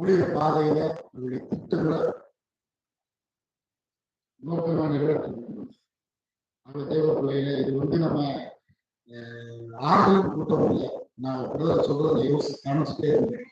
ஊழிய பாதையில நம்முடைய திட்டங்களை நோக்கமாக நிறைவேற்றணும். அது தேவ பிள்ளையில இது நம்ம ஆறுதல் கூட்டம் இல்லை. நான் சொல்றதை கவனிச்சுட்டே இருந்தேன்.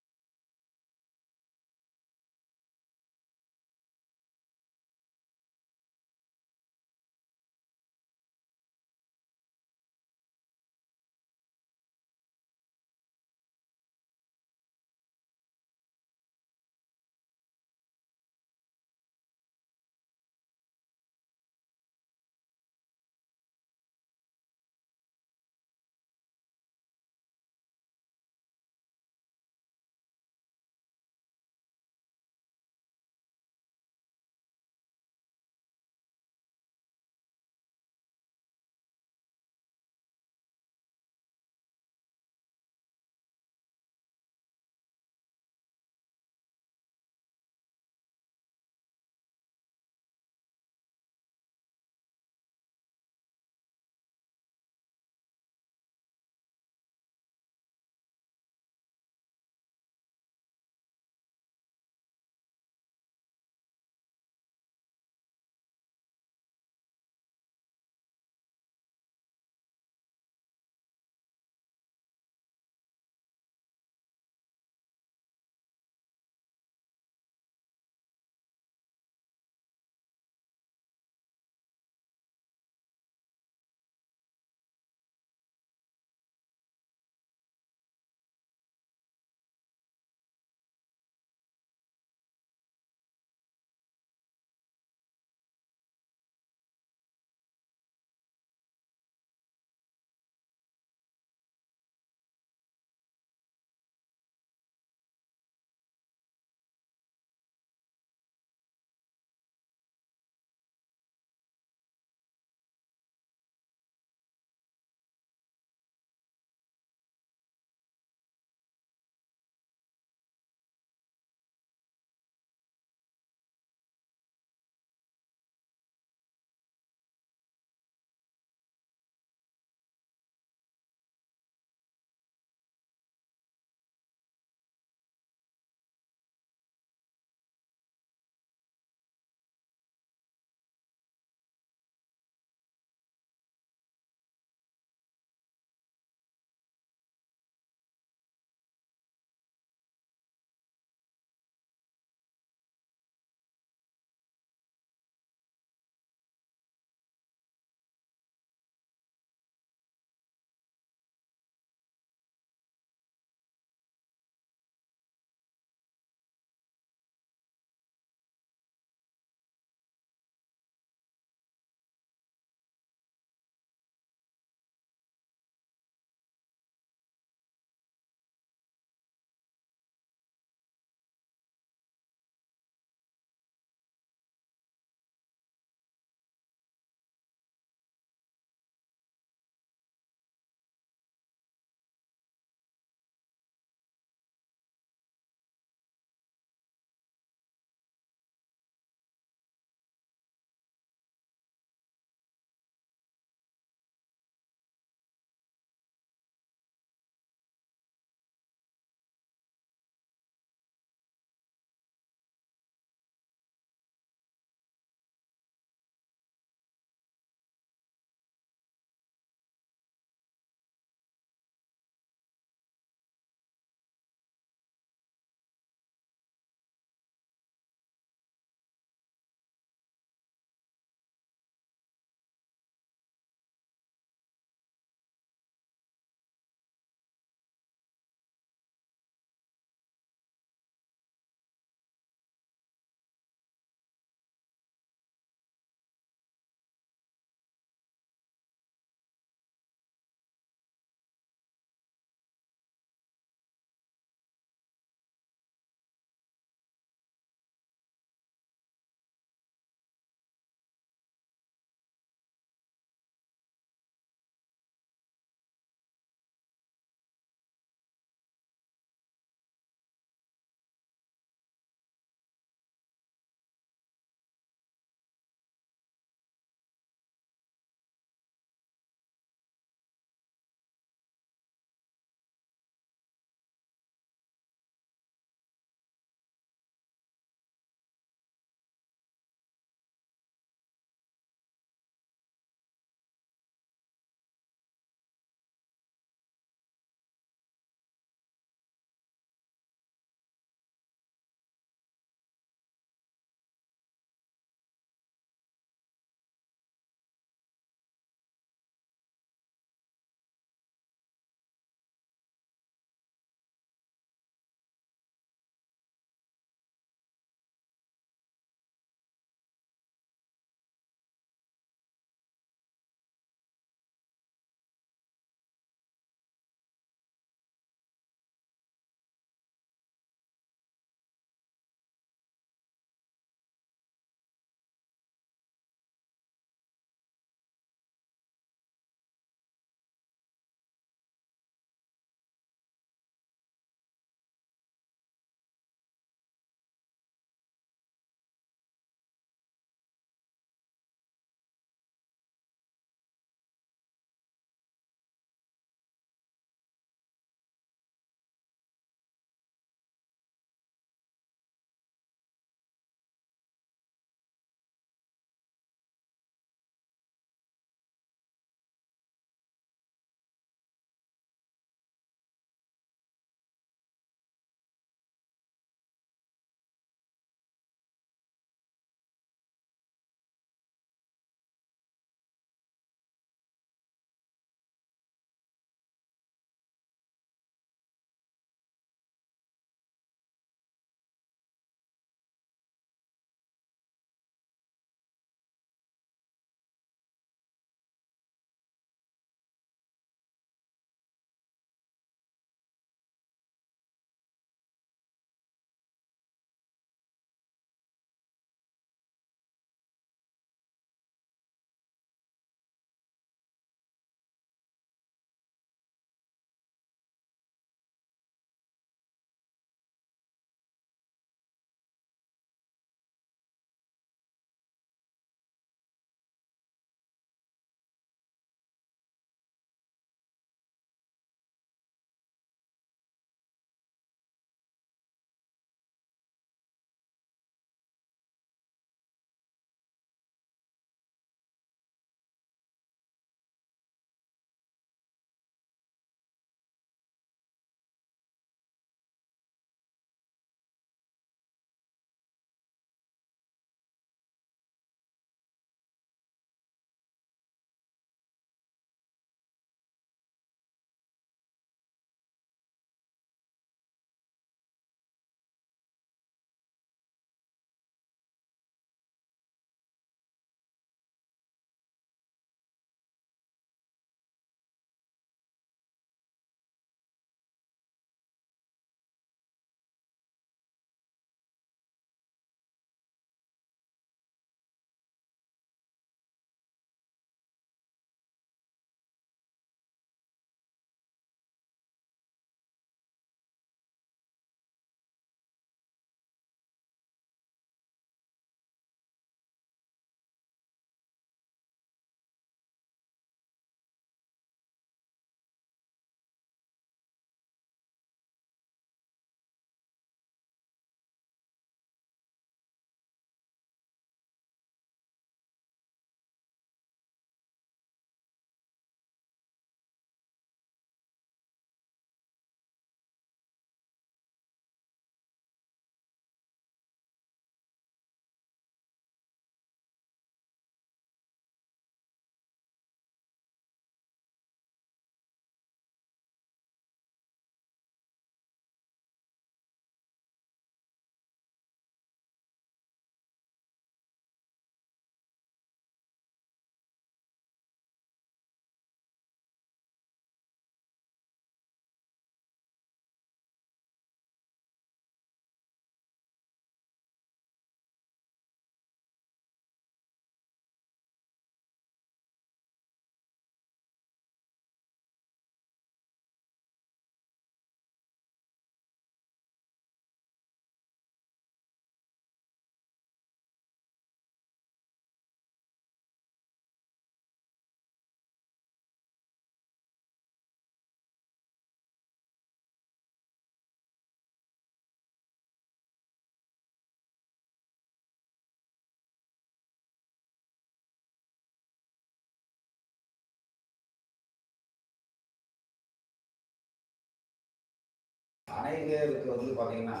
அநேகருக்கு வந்து பார்த்தீங்கன்னா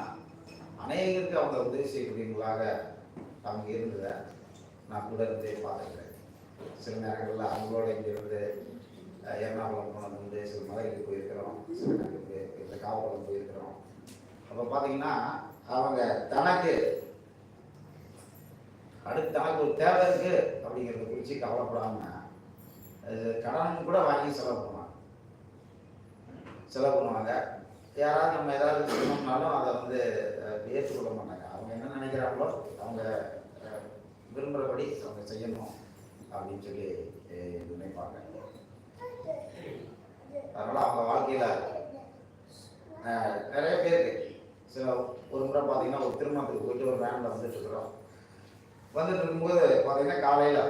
அநேகருக்கு அவங்க உதவி செய்யக்கூடியவங்களாக அவங்க இருந்ததை நான் கூட இருந்து பார்த்துக்கிறேன். சில நேரங்களில் அவங்களோட இங்கிருந்து எர்ணாகுளம் போனது வந்து சில மலைகளுக்கு போயிருக்கிறோம், சில நேரங்களுக்கு இந்த காவலம் போயிருக்கிறோம். அப்போ பார்த்தீங்கன்னா அவங்க தனக்கு அடுத்து தனக்கு ஒரு தேவை இருக்கு அப்படிங்கிறத குறித்து கவலைப்படாம கடன் கூட வாங்கி செலவு பண்ணுவாங்க. யாராவது நம்ம ஏதாவது சொன்னோம்னாலும் அதை வந்து ஏற்றுக்கொள்ள மாட்டாங்க. அவங்க என்ன நினைக்கிறாங்களோ அவங்க விரும்புகிறபடி அவங்க செய்யணும் அப்படின்னு சொல்லி நினைப்பாங்க. அதனால அவங்க வாழ்க்கையில நிறைய பேருக்கு சில ஒரு முறை பார்த்தீங்கன்னா ஒரு திருமணத்துக்கு போயிட்டு ஒரு வேனில் வந்துட்டு இருக்கும்போது பார்த்தீங்கன்னா காலையில்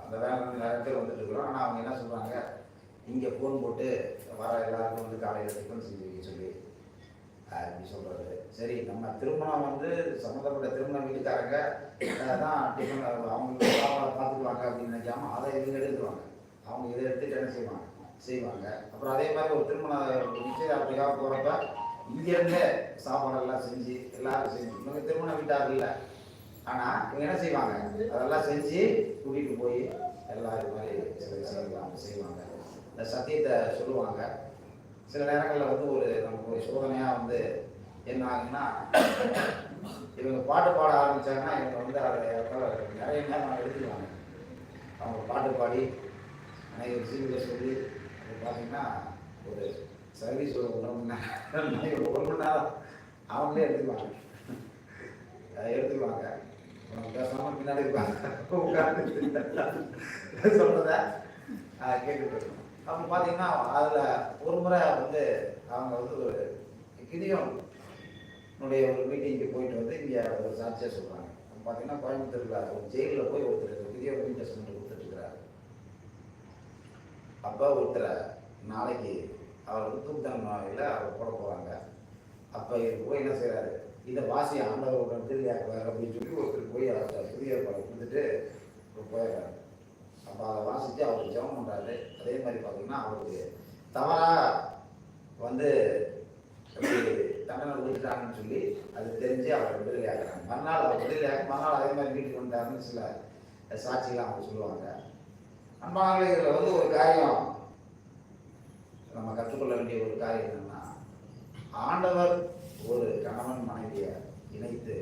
அந்த வேனில் நிறைய பேர் வந்துட்டு இருக்கிறோம். ஆனால் அவங்க என்ன சொல்கிறாங்க, இங்கே ஃபோன் போட்டு வர எல்லாருக்கும் வந்து காலையில் டிஃபன் செஞ்சு வைக்க சொல்லி அப்படி சொல்கிறது. சரி, நம்ம திருமணம் வந்து சம்மந்தப்பட்ட திருமண வீட்டுக்காரங்க தான் டிஃபன் அவங்களுக்கு பார்த்துக்குவாங்க அப்படின்னு நினைக்காம அதை இவங்க எடுத்துருவாங்க. அவங்க இதை எடுத்துட்டு என்ன செய்வாங்க. அப்புறம் அதே மாதிரி ஒரு திருமண நிச்சயதார்த்தத்துக்காக போகிறப்ப இங்கேருந்தே சாப்பாடெல்லாம் செஞ்சு எல்லாரும் செஞ்சு இவங்க திருமண வீட்டார்கள் இல்லை, ஆனால் இவங்க என்ன செய்வாங்க, அதெல்லாம் செஞ்சு கூட்டிகிட்டு போய் எல்லாம் இது மாதிரி சில விஷயங்கள் செய்வாங்க. இந்த சத்தியத்தை சொல்லுவாங்க. சில நேரங்களில் வந்து நமக்கு ஒரு சோதனையாக வந்து என்ன ஆகுதுன்னா, இவங்க பாட்டு பாட ஆரம்பித்தாங்கன்னா இவங்க வந்து அதை நிறைய நேரம் எடுத்துக்குவாங்க. அவங்க பாட்டு பாடி அனைத்து விஷயங்களை சொல்லி அது பார்த்தீங்கன்னா ஒரு சர்வீஸ் ஒரு 1 மணி நேரம் அவங்களே எடுத்துக்குவாங்க. பேசாமல் பின்னாடி இருப்பாங்க உட்காந்து சொல்கிறத கேட்டுட்டு இருக்கணும். அப்போ பார்த்தீங்கன்னா அதில் ஒரு முறை வந்து அவங்க வந்து ஒரு கிதியோனுடைய ஒரு மீட்டிங்கு போயிட்டு வந்து இங்கே ஒரு சாட்சியாக சொல்கிறாங்க. அப்போ பார்த்தீங்கன்னா கோயம்புத்தூரில் ஒரு ஜெயிலில் போய் ஒருத்தர் கிதியோன் மீட் டெஸ்ட்மெண்ட் கொடுத்துட்ருக்கிறாரு. அப்போ ஒருத்தரை நாளைக்கு அவர் வந்து தூக்குதண்டனை நோயில் அவர் போட போகிறாங்க. அப்போ இவர் போய் என்ன செய்கிறாரு, இதை வாசி ஆண்டவரோட திருவிழாக்குவார் அப்படின்னு சொல்லி ஒருத்தர் போய் அவர் புதிய ஏற்பாடு கொடுத்துட்டு போயிடுறாரு. அப்போ அதை வாசித்து அவர் ஜெபம் பண்ணுறாரு. அதே மாதிரி பார்த்தீங்கன்னா அவருக்கு தவறாக வந்து தண்டனை கொடுத்துட்டாங்கன்னு சொல்லி அது தெரிஞ்சு அவர் விடுதலை ஆகிறாங்க. மறுநாள் அவர் விடுதலை ஆகி மறுநாள் அதே மாதிரி வீட்டுக்கு வந்தாருன்னு சில சாட்சியெல்லாம் அவங்க சொல்லுவாங்க. அன்பான இதில் வந்து ஒரு காரியம் நம்ம கற்றுக்கொள்ள வேண்டிய ஒரு காரியம் என்னன்னா, ஆண்டவர் ஒரு கணவன் மனைவியை இணைத்து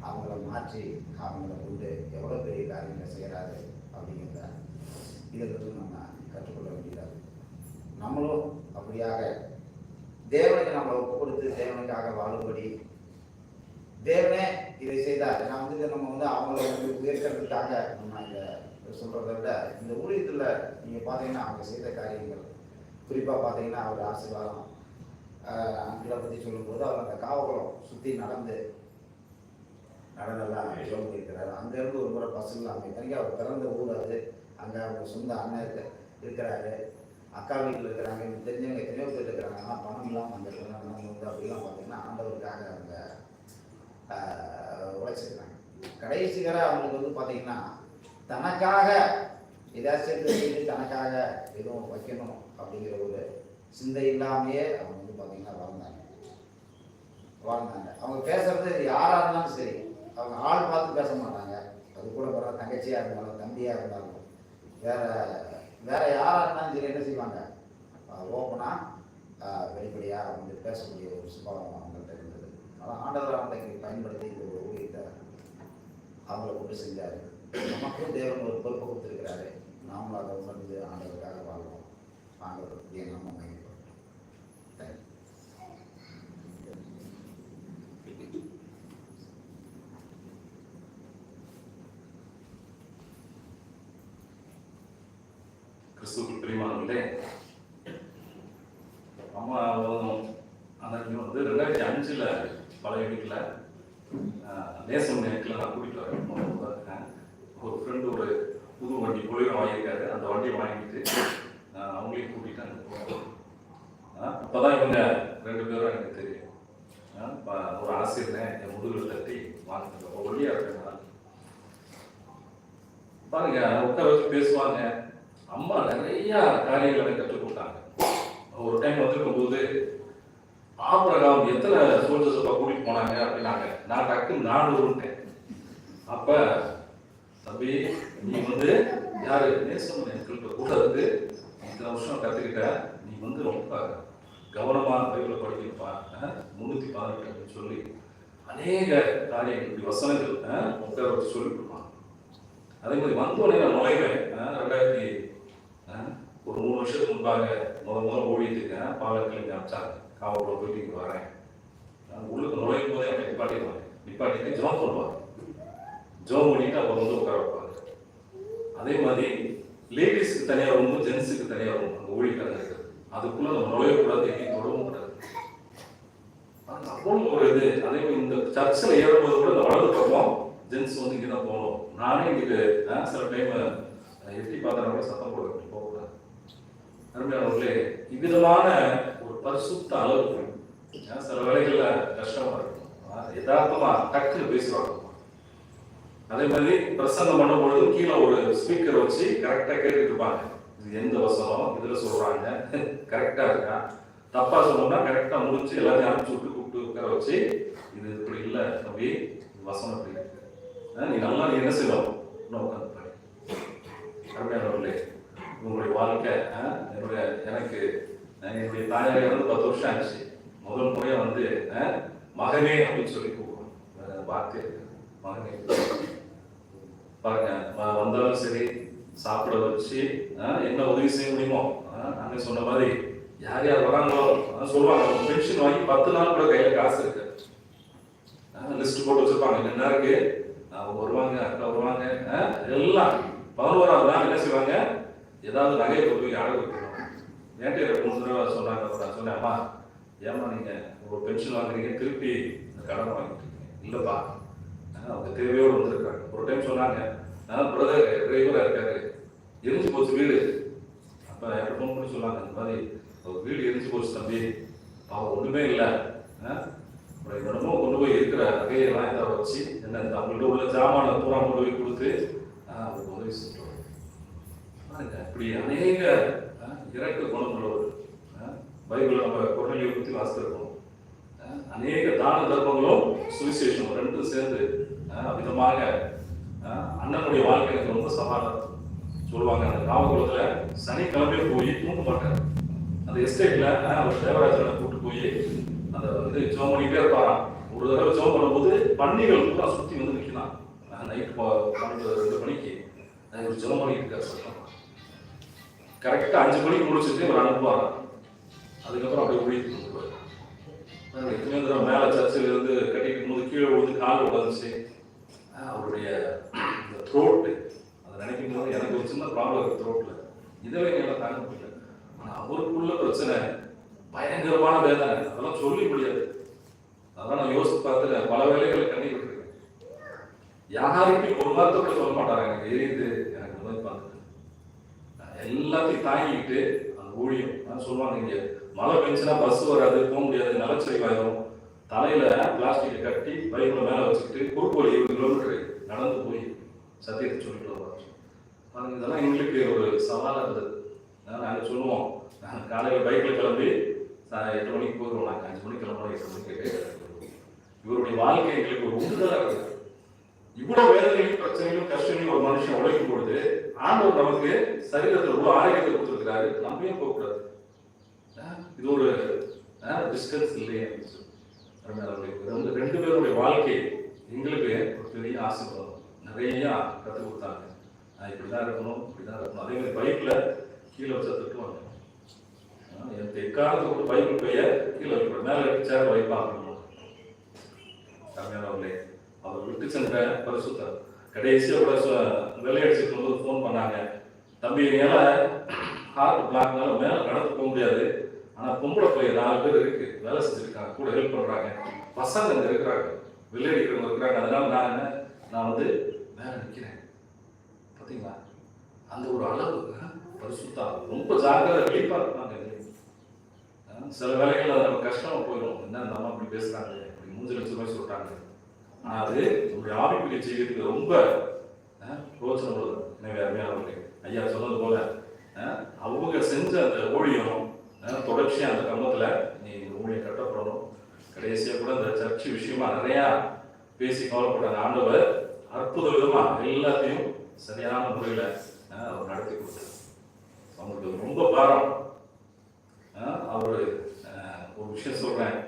அவங்கள மாற்றி அவங்கள கொண்டு எவ்வளோ பெரிய காரியங்களை செய்கிறாரு அப்படிங்கிறத இதிலிருந்து நம்ம கற்றுக்கொள்ள வேண்டியதாக. நம்மளும் அப்படியாக தேவனுக்கு நம்மளை ஒப்பு கொடுத்து தேவனுக்காக வாழும்படி தேவனே இதை செய்தார். நான் வந்து நம்ம வந்து அவங்கள வந்து உயர்க்கிறதுக்காக நம்ம இதை சொல்கிறத விட இந்த ஊழியத்தில் நீங்கள் பார்த்தீங்கன்னா அவங்க செய்த காரியங்கள், குறிப்பாக பார்த்தீங்கன்னா அவர் ஆசீர்வாதம் அங்கிளை பற்றி சொல்லும்போது அவர் அந்த காவலம் சுற்றி நடந்தெல்லாம் ஜோம் இருக்கிறாரு. அங்கேருந்து ஒரு முறை பஸ் இல்லாமல் இத்தனைக்கு அவர் பிறந்த ஊர் அது. அங்கே அவங்க சொந்த அண்ணன் இருக்கிறாரு, அக்கா வீட்டில் இருக்கிறாங்க, எனக்கு தெரிஞ்சவங்க எத்தனையோ பேர் இருக்கிறாங்க. ஆனால் பணம் இல்லாமல் அந்த இடத்துல நடந்து வந்து அப்படிலாம் பார்த்தீங்கன்னா ஆண்டவருக்காக அவங்க உழைச்சிருக்கிறாங்க. கடைசிகர அவங்களுக்கு வந்து பார்த்தீங்கன்னா தனக்காக ஏதாச்சும் செய்து தனக்காக எதுவும் வைக்கணும் அப்படிங்கிற ஒரு சிந்தை இல்லாமையே அவங்க வந்து பார்த்தீங்கன்னா வாழ்ந்தாங்க. அவங்க பேசுறது யாராக இருந்தாலும் சரி, அவங்க ஆள் பார்த்து பேச மாட்டாங்க. அது கூட பிற தங்கச்சியாக இருந்தாலும் தம்பியாக இருந்தாலும் வேற யாராக இருந்தாலும் சரி என்ன செய்வாங்க, ஓப்பனாக வெளிப்படையாக வந்து பேசக்கூடிய ஒரு சுபாவம் அவங்கள்ட்ட இருந்தது. ஆனால் ஆண்டவர் அவங்களுக்கு பயன்படுத்தி இந்த ஒரு ஊழியத்தை அவங்கள கொண்டு செஞ்சார். நமக்கும் தேவன் ஒரு பொறுப்பை கொடுத்துருக்கிறாரு. நாமளும் அதை உணர்ந்து ஆண்டவருக்காக வாழ்வோம். ஆண்டவருடைய நம்ம மையப்படும். கிறிஸ்துவுக்கு பிரியமானவர்களே, அம்மா அன்னைக்கு வந்து 2005 பழைய வீட்டில் நேசம் நேரத்தில் நான் கூட்டிகிட்டு வரேன். ஒரு ஃப்ரெண்டு ஒரு புது வண்டி பொலிவரம் வாங்கியிருக்காரு. அந்த வண்டியை வாங்கிட்டு அவங்களையும் கூட்டிட்டாங்க. அப்போ தான் இவங்க 2 பேரும் எனக்கு தெரியும். ஒரு ஆசிரியர் என் முதுகில் தட்டி வாங்கிட்டு ஒல்லியாக இருக்கிறதுனால பாருங்க உட்கார வச்சு பேசுவாங்க. அம்மா நிறைய காரியங்களை கற்றுக் கொடுத்தாங்க. ஒரு டைம் வந்திருக்கும் போது ஆபிரகாம் எத்தனை சோல்ஜர்ஸ் கூட்டிட்டு போனாங்க அப்படின்னாங்க. நான் டக்குன்னு 400. அப்ப தம்பி நீ வந்து யாரு நேசம் என்கிட்ட கூட இருந்து இத்தனை வருஷம் கத்துக்கிட்ட, நீ வந்து ரொம்ப கவனமா பைபிளை படிக்கப்பா, 318 அப்படின்னு சொல்லி அநேக காரியங்கள் இப்படி வசனங்கள் உட்கார வச்சு சொல்லி கொடுப்பாங்க. அதே மாதிரி வந்தோடனே நான் நுழைவேன். 3 வருஷத்துக்கு முன்பாக முதல் ஓடிட்டு பாலக்கிழமை அமிச்சாங்க. காவலோட போயிட்டு இங்கே வரேன். உள்ளுக்கு நுழையும் போதே அப்படி நிப்பாட்டிட்டு ஜோம் பண்ணுவாங்க. ஜோம் பண்ணிட்டு அவர் வந்து உட்கார வைப்பாங்க. அதே மாதிரி லேடிஸ்க்கு தனியாக ரூம், ஜென்ஸுக்கு தனியாக ரூம் அங்கே ஊழிக்காரங்க இருக்குது. அதுக்குள்ள நம்ம நுழையக்கூடாது, எங்கேயும் தொடவும் கூடாது. அவ்வளோ ஒரு இது. அதே மாதிரி இந்த சர்ச்சில் ஏறும்போது கூட இந்த வலது பக்கம் ஜென்ஸ் வந்து இங்கே தான் போகணும். நானே இங்கே சில டைம் எட்டி பார்த்தா கூட சத்தம் போகக்கூடாது. அருமையானவர்களே, இவ்விதமான ஒரு பரிசுத்த அளவு சில வேலைகளில் கஷ்டமாக இருக்கும். யதார்த்தமா டக்குன்னு பேசுவாங்க. அதே மாதிரி பிரசங்கம் பண்ணும்பொழுது கீழே ஒரு ஸ்பீக்கர் வச்சு கரெக்டாக கேட்டுட்டு இருப்பாங்க. இது எந்த வசனம் இதில் சொல்கிறாங்க, கரெக்டாக இருக்கா, தப்பாக சொன்னோம்னா கரெக்டாக முடிச்சு எல்லாத்தையும் அனுப்பிச்சு விட்டு கூப்பிட்டு உட்கார வச்சு இது இப்படி இல்லை தம்பி, வசனம் இப்படி இருக்கு, நீ நல்லா நீ என்ன செய்யணும் இன்னும் உட்காந்து பாரு. அருமையானவர்களே, உங்களுடைய வாழ்க்கை எனக்கு என்னுடைய தாயார் வந்து 10 வருஷம் ஆச்சு. முதல் முறையாக வந்து மகனே அப்படின்னு சொல்லி கூப்பிடுவோம். வார்த்தை மகனே பாருங்க. வந்தாலும் சரி, சாப்பிட வச்சு என்ன உதவி செய்ய முடியுமோ அங்கே சொன்ன மாதிரி யார் யார் வராங்களோ சொல்லுவாங்க. பென்ஷன் வாங்கி 10 நாள் கூட கையில் காசு இருக்கு, லிஸ்ட் போட்டு வச்சிருப்பாங்க. என்ன இருக்கு, அவங்க வருவாங்க, அக்கா வருவாங்க, எல்லாம் 11ஆவது நாள் என்ன செய்வாங்க, ஏதாவது நகையை கொண்டு போய் அடகு வைக்கணும். ஏன்ட்டு 3 தடவை சொன்னாங்க. நான் சொன்னேன், அம்மா ஏமா நீங்க ஒரு பென்ஷன் வாங்குறீங்க, திருப்பி கடன் வாங்கிட்டு இருக்கீங்க. இல்லப்பா, அவங்க தேவையோடு வந்திருக்காங்க. ஒரு டைம் சொன்னாங்க, பிரதர் டிரைவராக இருக்காரு, எரிஞ்சு போச்சு வீடு. அப்போ எனக்கு ஃபோன் பண்ணி சொன்னாங்க, இந்த மாதிரி வீடு எரிஞ்சு போச்சு தம்பி, அவன் ஒன்றுமே இல்லை, என்னமோ கொண்டு போய் இருக்கிற நகையெல்லாம் இதை வச்சு என்ன அவங்கள்ட்ட உள்ள ஜாமான பூரா கொண்டு போய் கொடுத்து அவங்களுக்கு உதவி செஞ்சுருவாங்க. இப்படி அநேக இறக்க குணமுள்ளவர். பைபிள் நம்ம கொர்நேலியை பற்றி வாசித்திருக்கோம். அநேக தான தர்மங்களும் சுவிசேஷம் 2 சேர்ந்து விதமாக அண்ணனுடைய வாழ்க்கை எனக்கு ரொம்ப சமாதானம் சொல்லுவாங்க. அந்த காவல்குளத்தில் சனிக்கிழமையே போய் தூங்க மாட்டார். அந்த எஸ்டேட்ல அவர் தேவராஜனை கூப்பிட்டு போய் அந்த இது ஜோம் பண்ணிக்கிட்டே இருப்பாராம். ஒரு தடவை ஜோம் பண்ணும்போது பன்னிகள் கூட சுற்றி வந்து நிற்கலாம். நைட்டு 2 மணிக்கு ஒரு ஜோம் பண்ணிட்டு இருக்காரு சத்தம். கரெக்டாக 5 மணிக்கு முடிச்சுட்டு அவர் அனுப்புவாராம். அதுக்கப்புறம் அப்படியே ஊழிட்டு வந்துடுவார். எத்தனையோ தடவை மேலே சர்ச்சில் இருந்து கட்டிட்டு போது கீழே விழுந்து கால் உடஞ்சி அவருடைய இந்த த்ரோட்டு அதை நினைக்கும் போது எனக்கு ஒரு சின்ன ப்ராப்ளம் இருக்குது த்ரோட்டில். இதவே என்னால் தாங்க முடியல. ஆனால் அவருக்குள்ள பிரச்சனை பயங்கரமான வேதனை, அதெல்லாம் சொல்லி முடியாது. அதெல்லாம் நான் யோசித்து பார்த்து பல வேலைகளை கண்ணி விட்டுருக்கேன். யாருக்கும் ஒரு வார்த்தை கூட சொல்ல மாட்டாங்க, எனக்கு எரியுது, எனக்கு இந்த மாதிரி பார்த்துட்டு எல்லாத்தையும் தாங்கிக்கிட்டு அந்த ஊழியம் சொல்லுவாங்க. இங்கே மழை பெஞ்சுன்னா பஸ் வராது, போக முடியாது, நிலச்சரிவாயிரும், தலையில பிளாஸ்டிக்கை கட்டி பைப்ல மேலே வச்சுக்கிட்டு குறுக்கு வழி 20 கிலோமீட்டர் நடந்து போய் சத்தியத்தை சொல்லிட்டு வருவாங்க. இதெல்லாம் எங்களுக்கு ஒரு சவாலாக இருந்தது. நாங்கள் சொல்லுவோம், நாங்கள் காலையில் பைக்கில் கிளம்பி 8 மணிக்கு போயிடுவோம், நாங்கள் 5 மணிக்கு கிளம்புவோம், 8 மணிக்கு. இவருடைய வாழ்க்கை எங்களுக்கு ஒரு உந்துதலாக இருக்குது. இவ்வளவு வேதனையும் பிரச்சனையும் கஷ்டங்களையும் ஒரு மனுஷன் உழைக்கும் பொழுது ஆண்டவர் நமக்கு சரீரத்தில் இவ்வளவு ஆரோக்கியத்தை கொடுத்துருக்கிறாரு, நம்பியும் போகக்கூடாது. இது ஒரு டிஸ்டன்ஸ் இல்லையே. 2 பேருடைய வாழ்க்கை எங்களுக்கு ஒரு பெரிய ஆசீர்வாதம். நிறைய கற்றுக் கொடுத்தாங்க. இப்படிதான் இருக்கணும், இப்படிதான் இருக்கணும். அதே மாதிரி பைக்ல கீழே வச்சா திட்டுவாங்க. எனக்கு எக்காலத்துக்கு கூட பைபிள் பைய கீழே வைக்கிற மேலே சேர் வைப்பாங்க. கம்மியானவர்களே, அவர் விட்டு சென்ற பரிசுத்தர் கடைசியாக கூட வெள்ளையடிச்சுட்டு வந்து ஃபோன் பண்ணாங்க, தம்பி என்னால் ஹார்ட் பிளாக்னால மேலே நடந்து போக முடியாது, ஆனால் பொம்பளை பையன் 4 பேர் இருக்கு, வேலை செஞ்சுருக்காங்க, கூட ஹெல்ப் பண்ணுறாங்க, பசங்க அங்கே இருக்கிறாங்க, வெள்ளையடிக்கிறவங்க இருக்கிறாங்க, அதனால நான் வந்து மேலே நிற்கிறேன். பார்த்தீங்களா அந்த ஒரு அளவு பரிசுத்தா ரொம்ப ஜாக்கிரதை வெளிப்பாக இருப்பாங்க. சில வேலைகள் அது நம்ம கஷ்டமாக போயிடும். என்ன நம்ம அப்படி பேசுகிறாங்க, அப்படி 3 லட்சம் ரூபாய் சொல்லிட்டாங்க. ஆனால் அது நம்முடைய ஆவிக்குரிய ஜீவியத்துக்கு ரொம்ப பிரோஜனம் உள்ளது. எனவே அருமையானவர்களே, ஐயா சொன்னது போல அவங்க செஞ்ச அந்த ஊழியம் தொடர்ச்சியாக அந்த கம்பத்தில் நீ ஊழியை கட்டப்படணும். கடைசியாக கூட இந்த சர்ச்சு விஷயமா நிறையா பேசி கவலைப்பட்டாங்க. ஆண்டவர் அற்புத விதமாக எல்லாத்தையும் சரியான முறையில் அவர் நடத்தி கொடுத்தார். அவங்களுக்கு ரொம்ப பாரம். அவர் ஒரு விஷயம் சொல்கிறேன்,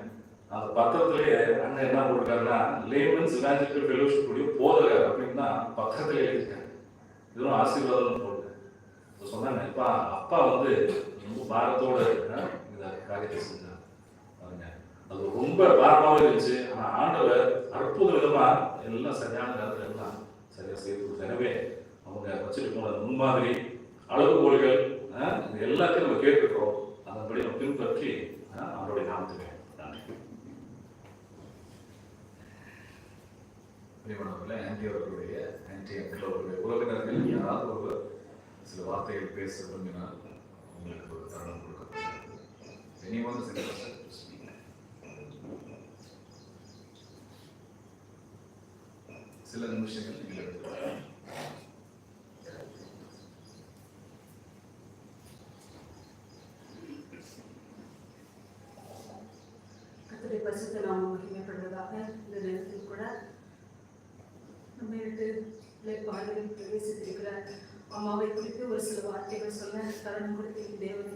அந்த பத்திரத்திலேயே அண்ணன் என்ன போட்டிருக்காருன்னா, லேமன்ஸ் இவாஞ்சலிக்கல் ஃபெலோஷிப் உடைய போதகர் அப்படின்னு தான் பத்திரத்திலே எழுதியிருக்காரு. இதுவும் ஆசீர்வாதம்னு போட்டு சொன்னாங்க. இப்போ அப்பா வந்து ரொம்ப பாரத்தோடு இந்த காரியத்தை செஞ்சாங்க பாருங்க. அது ரொம்ப பாரமாகவே இருந்துச்சு. ஆனால் ஆண்டவர் அற்புத விதமாக எல்லாம் சரியான நேரத்தில் எல்லாம் சரியாக செய்து கொடுத்தாங்க. எனவே அவங்க வச்சுட்டு போன முன்மாதிரி அளவுகோல்கள் இது எல்லாத்தையும் நம்ம கேட்டுருக்கிறோம். அதன்படி நம்ம பின்பற்றி அவருடைய நாமத்துக்கு நன்றி. ஆன்டி அவர்களுடைய அங்கிள் அவர்களுடைய உறவினர்கள் யாராவது ஒருவர் சில வார்த்தைகள் பேச விரும்பினால் உங்களுக்கு ஒரு தருணம் கொடுக்கப்பட்டது. சில நிமிஷங்கள் நீங்கள் எடுத்துக்கலாம். கர்த்தருடைய பரிசுத்த நாமம் மகிமைப்படுவதாக. இந்த நேரத்தில் கூட நம்ம பாடலில் பிரவேசித்திருக்கிற அம்மாவை குறித்து ஒரு சில வார்த்தைகள் சொல்ல தருணம் கொடுத்து தேவனை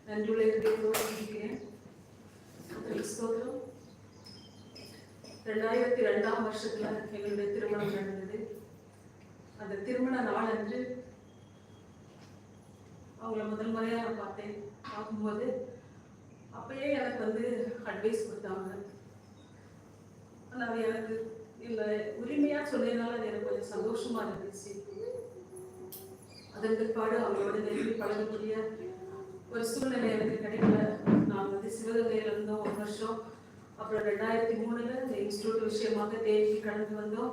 நன்றியுள்ள இருக்கிறேன். ஸ்தோத்திரம். 2002ஆம் வருஷத்துல எங்களுடைய திருமணம் நடந்தது. அந்த திருமண நாள் அன்று அவங்கள முதல் முறையா நான் பார்த்தேன். பார்க்கும்போது அப்பயே எனக்கு வந்து அட்வைஸ் கொடுத்தாங்க. ஆனால் எனக்கு இல்லை உரிமையாக சொன்னதுனால அது எனக்கு கொஞ்சம் சந்தோஷமா இருந்துச்சு. அதன் பிற்பாடு அவங்களோட நெருங்கி பழகக்கூடிய ஒரு சூழ்நிலை எனக்கு கிடைக்கல. நான் வந்து சிவகங்கையில் இருந்தோம் 1 வருஷம். அப்புறம் 2003 இந்த இன்ஸ்டியூட் விஷயமாக தேனிக்கு கடந்து வந்தோம்.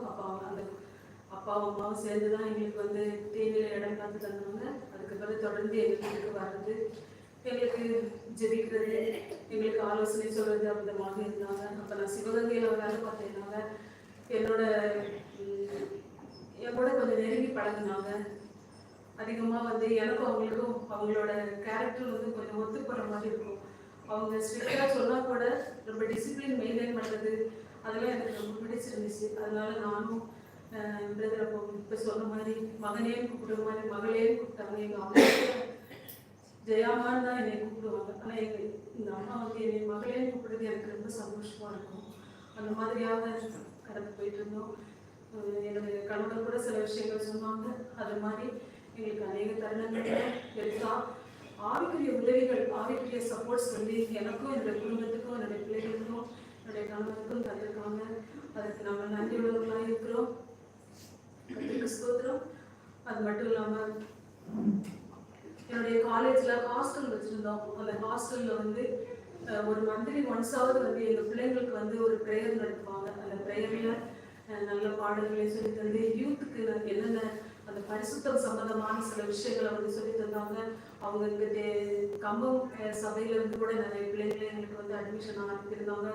அப்பாவும் அம்மாவும் சேர்ந்து தான் எங்களுக்கு வந்து தேனியில் இடம் பார்த்து தந்தாங்க. அதுக்கு பிறகு தொடர்ந்து எங்கள் வீட்டுக்கு வர்றது, எங்களுக்கு ஜெபிக்கிறது, எங்களுக்கு ஆலோசனை சொல்றது அப்படிதமாக இருந்தாங்க. அப்போ நான் சிவகங்கையில் வேலை பார்த்தேன்னாங்க என்னோட கொஞ்சம் நெருங்கி பழகினாங்க. அதிகமாக வந்து எனக்கும் அவங்களுக்கும் அவங்களோட கேரக்டர் வந்து கொஞ்சம் ஒத்து போகிற மாதிரி இருக்கும். அவங்க ஸ்ட்ரிக்டாக சொன்னால் கூட ரொம்ப டிசிப்ளின் மெயின்டைன் பண்ணுறது அதெல்லாம் எனக்கு ரொம்ப பிடிச்சிருந்துச்சு. அதனால நானும் பிரதர் அப்போ இப்போ சொன்ன மாதிரி மகனேன்னு கூப்பிடுற மாதிரி மகளேன்னு கூப்பிட்டாங்க. எங்கள் அம்மா ஜெயாமான்னு தான் என்னை கூப்பிடுவாங்க. ஆனால் இந்த அம்மா வந்து என்னை மகளேன்னு கூப்பிடுறது எனக்கு ரொம்ப சந்தோஷமாக இருக்கும். அந்த மாதிரியாக கடந்து போயிட்டு இருந்தோம். என்னுடைய கணவர் கூட சில விஷயங்கள் சொன்னாங்க. அது மாதிரி எங்களுக்கு அநேக தருணங்கள் பெருசா ஆவிக்குரிய உதவிகள், ஆவிக்குரிய சப்போர்ட்ஸ் வந்து எனக்கும் என்னுடைய குடும்பத்துக்கும் என்னுடைய பிள்ளைகளுக்கும் என்னுடைய கணவருக்கும் தந்திருக்காங்க. அதுக்கு நாங்கள் நன்றி உள்ளவர்களாக இருக்கிறோம். ஸ்தோத்திரம். அது மட்டும் இல்லாமல் என்னுடைய காலேஜில் ஹாஸ்டல் வச்சுருந்தோம். அந்த ஹாஸ்டலில் வந்து ஒரு மந்த்லி ஒன்ஸாவது வந்து எங்கள் பிள்ளைங்களுக்கு வந்து ஒரு ப்ரேயர் நடத்துவாங்க. அந்த ப்ரேயரில் நல்ல பாடல்களை சொல்லி தந்து யூத்துக்கு என்னென்ன அந்த பரிசுத்தம் சம்பந்தமான சில விஷயங்களை வந்து சொல்லி தந்தாங்க. அவங்க இங்கே கம்பம் சபையிலேருந்து கூட நிறைய பிள்ளைங்களை எங்களுக்கு வந்து அட்மிஷன் ஆகியிருந்தாங்க.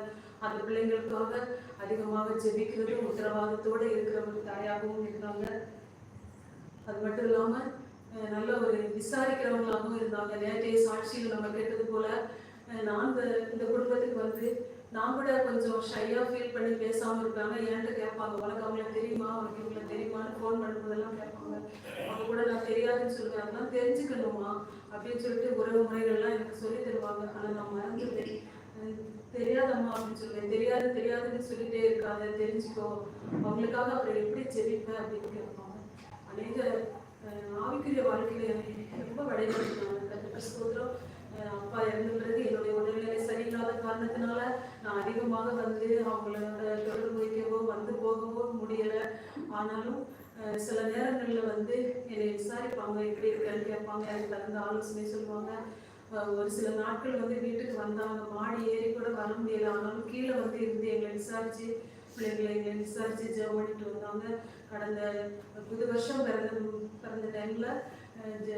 அந்த பிள்ளைங்களுக்காக அதிகமாக ஜெபிக்கிறது உத்தரவாதத்தோடு இருக்கிற ஒரு தாயாகவும் இருந்தாங்க. அது மட்டும் இல்லாமல் நல்ல ஒரு விசாரிக்கிறவங்களாகவும் இருந்தாங்க. நேற்றைய சாட்சியில் நம்ம கேட்டது போல நான் இந்த குடும்பத்துக்கு வந்து நான் கூட கொஞ்சம் ஷையாக ஃபீல் பண்ணி பேசாமல் இருப்பாங்க. ஏன்ட்டு கேட்பாங்க, உனக்கு அவங்கள தெரியுமா, உனக்கு இவங்களை தெரியுமான்னு ஃபோன் பண்ணும்போதெல்லாம் கேட்பாங்க. அவங்க கூட நான் தெரியாதுன்னு சொல்லுவேன். அதெல்லாம் தெரிஞ்சுக்கணுமா அப்படின்னு சொல்லிட்டு உறவு முறைகள்லாம் எனக்கு சொல்லி தருவாங்க. ஆனால் நான் மறந்துட்டேன். தெரியாதம்மா அப்படின்னு சொல்லுவேன். தெரியாதுன்னு சொல்லிட்டே இருக்காது, தெரிஞ்சுக்கோ, அவங்களுக்காக அப்புறம் எப்படி ஜெபிப்பேன் அப்படின்னு கேட்பாங்க. அநேக ஆவிக்குரிய வாழ்க்கையில ரொம்ப வடைபடுத்தினாங்க. ஸ்தோத்திரம். அப்பா இறந்த பிறகு என்னுடைய உடல்நிலை சரியில்லாத காரணத்தினால நான் அதிகமாக வந்து அவங்களோட தொடர்பு வைக்கவோ வந்து போகவோ முடியலை. ஆனாலும் சில நேரங்களில் வந்து என்னை விசாரிப்பாங்க, எப்படி இருக்கேன்னு கேட்பாங்க, எனக்கு தகுந்த ஆலோசனை சொல்லுவாங்க. ஒரு சில நாட்கள் வந்து வீட்டுக்கு வந்தாங்க, மாடி ஏறி கூட வர முடியலை. ஆனாலும் கீழே வந்து இருந்து எங்களை விசாரித்து பிள்ளைங்களை விசாரித்து ஜெபம் பண்ணிட்டு வந்தாங்க. கடந்த புது வருஷம் பிறந்த டைமில்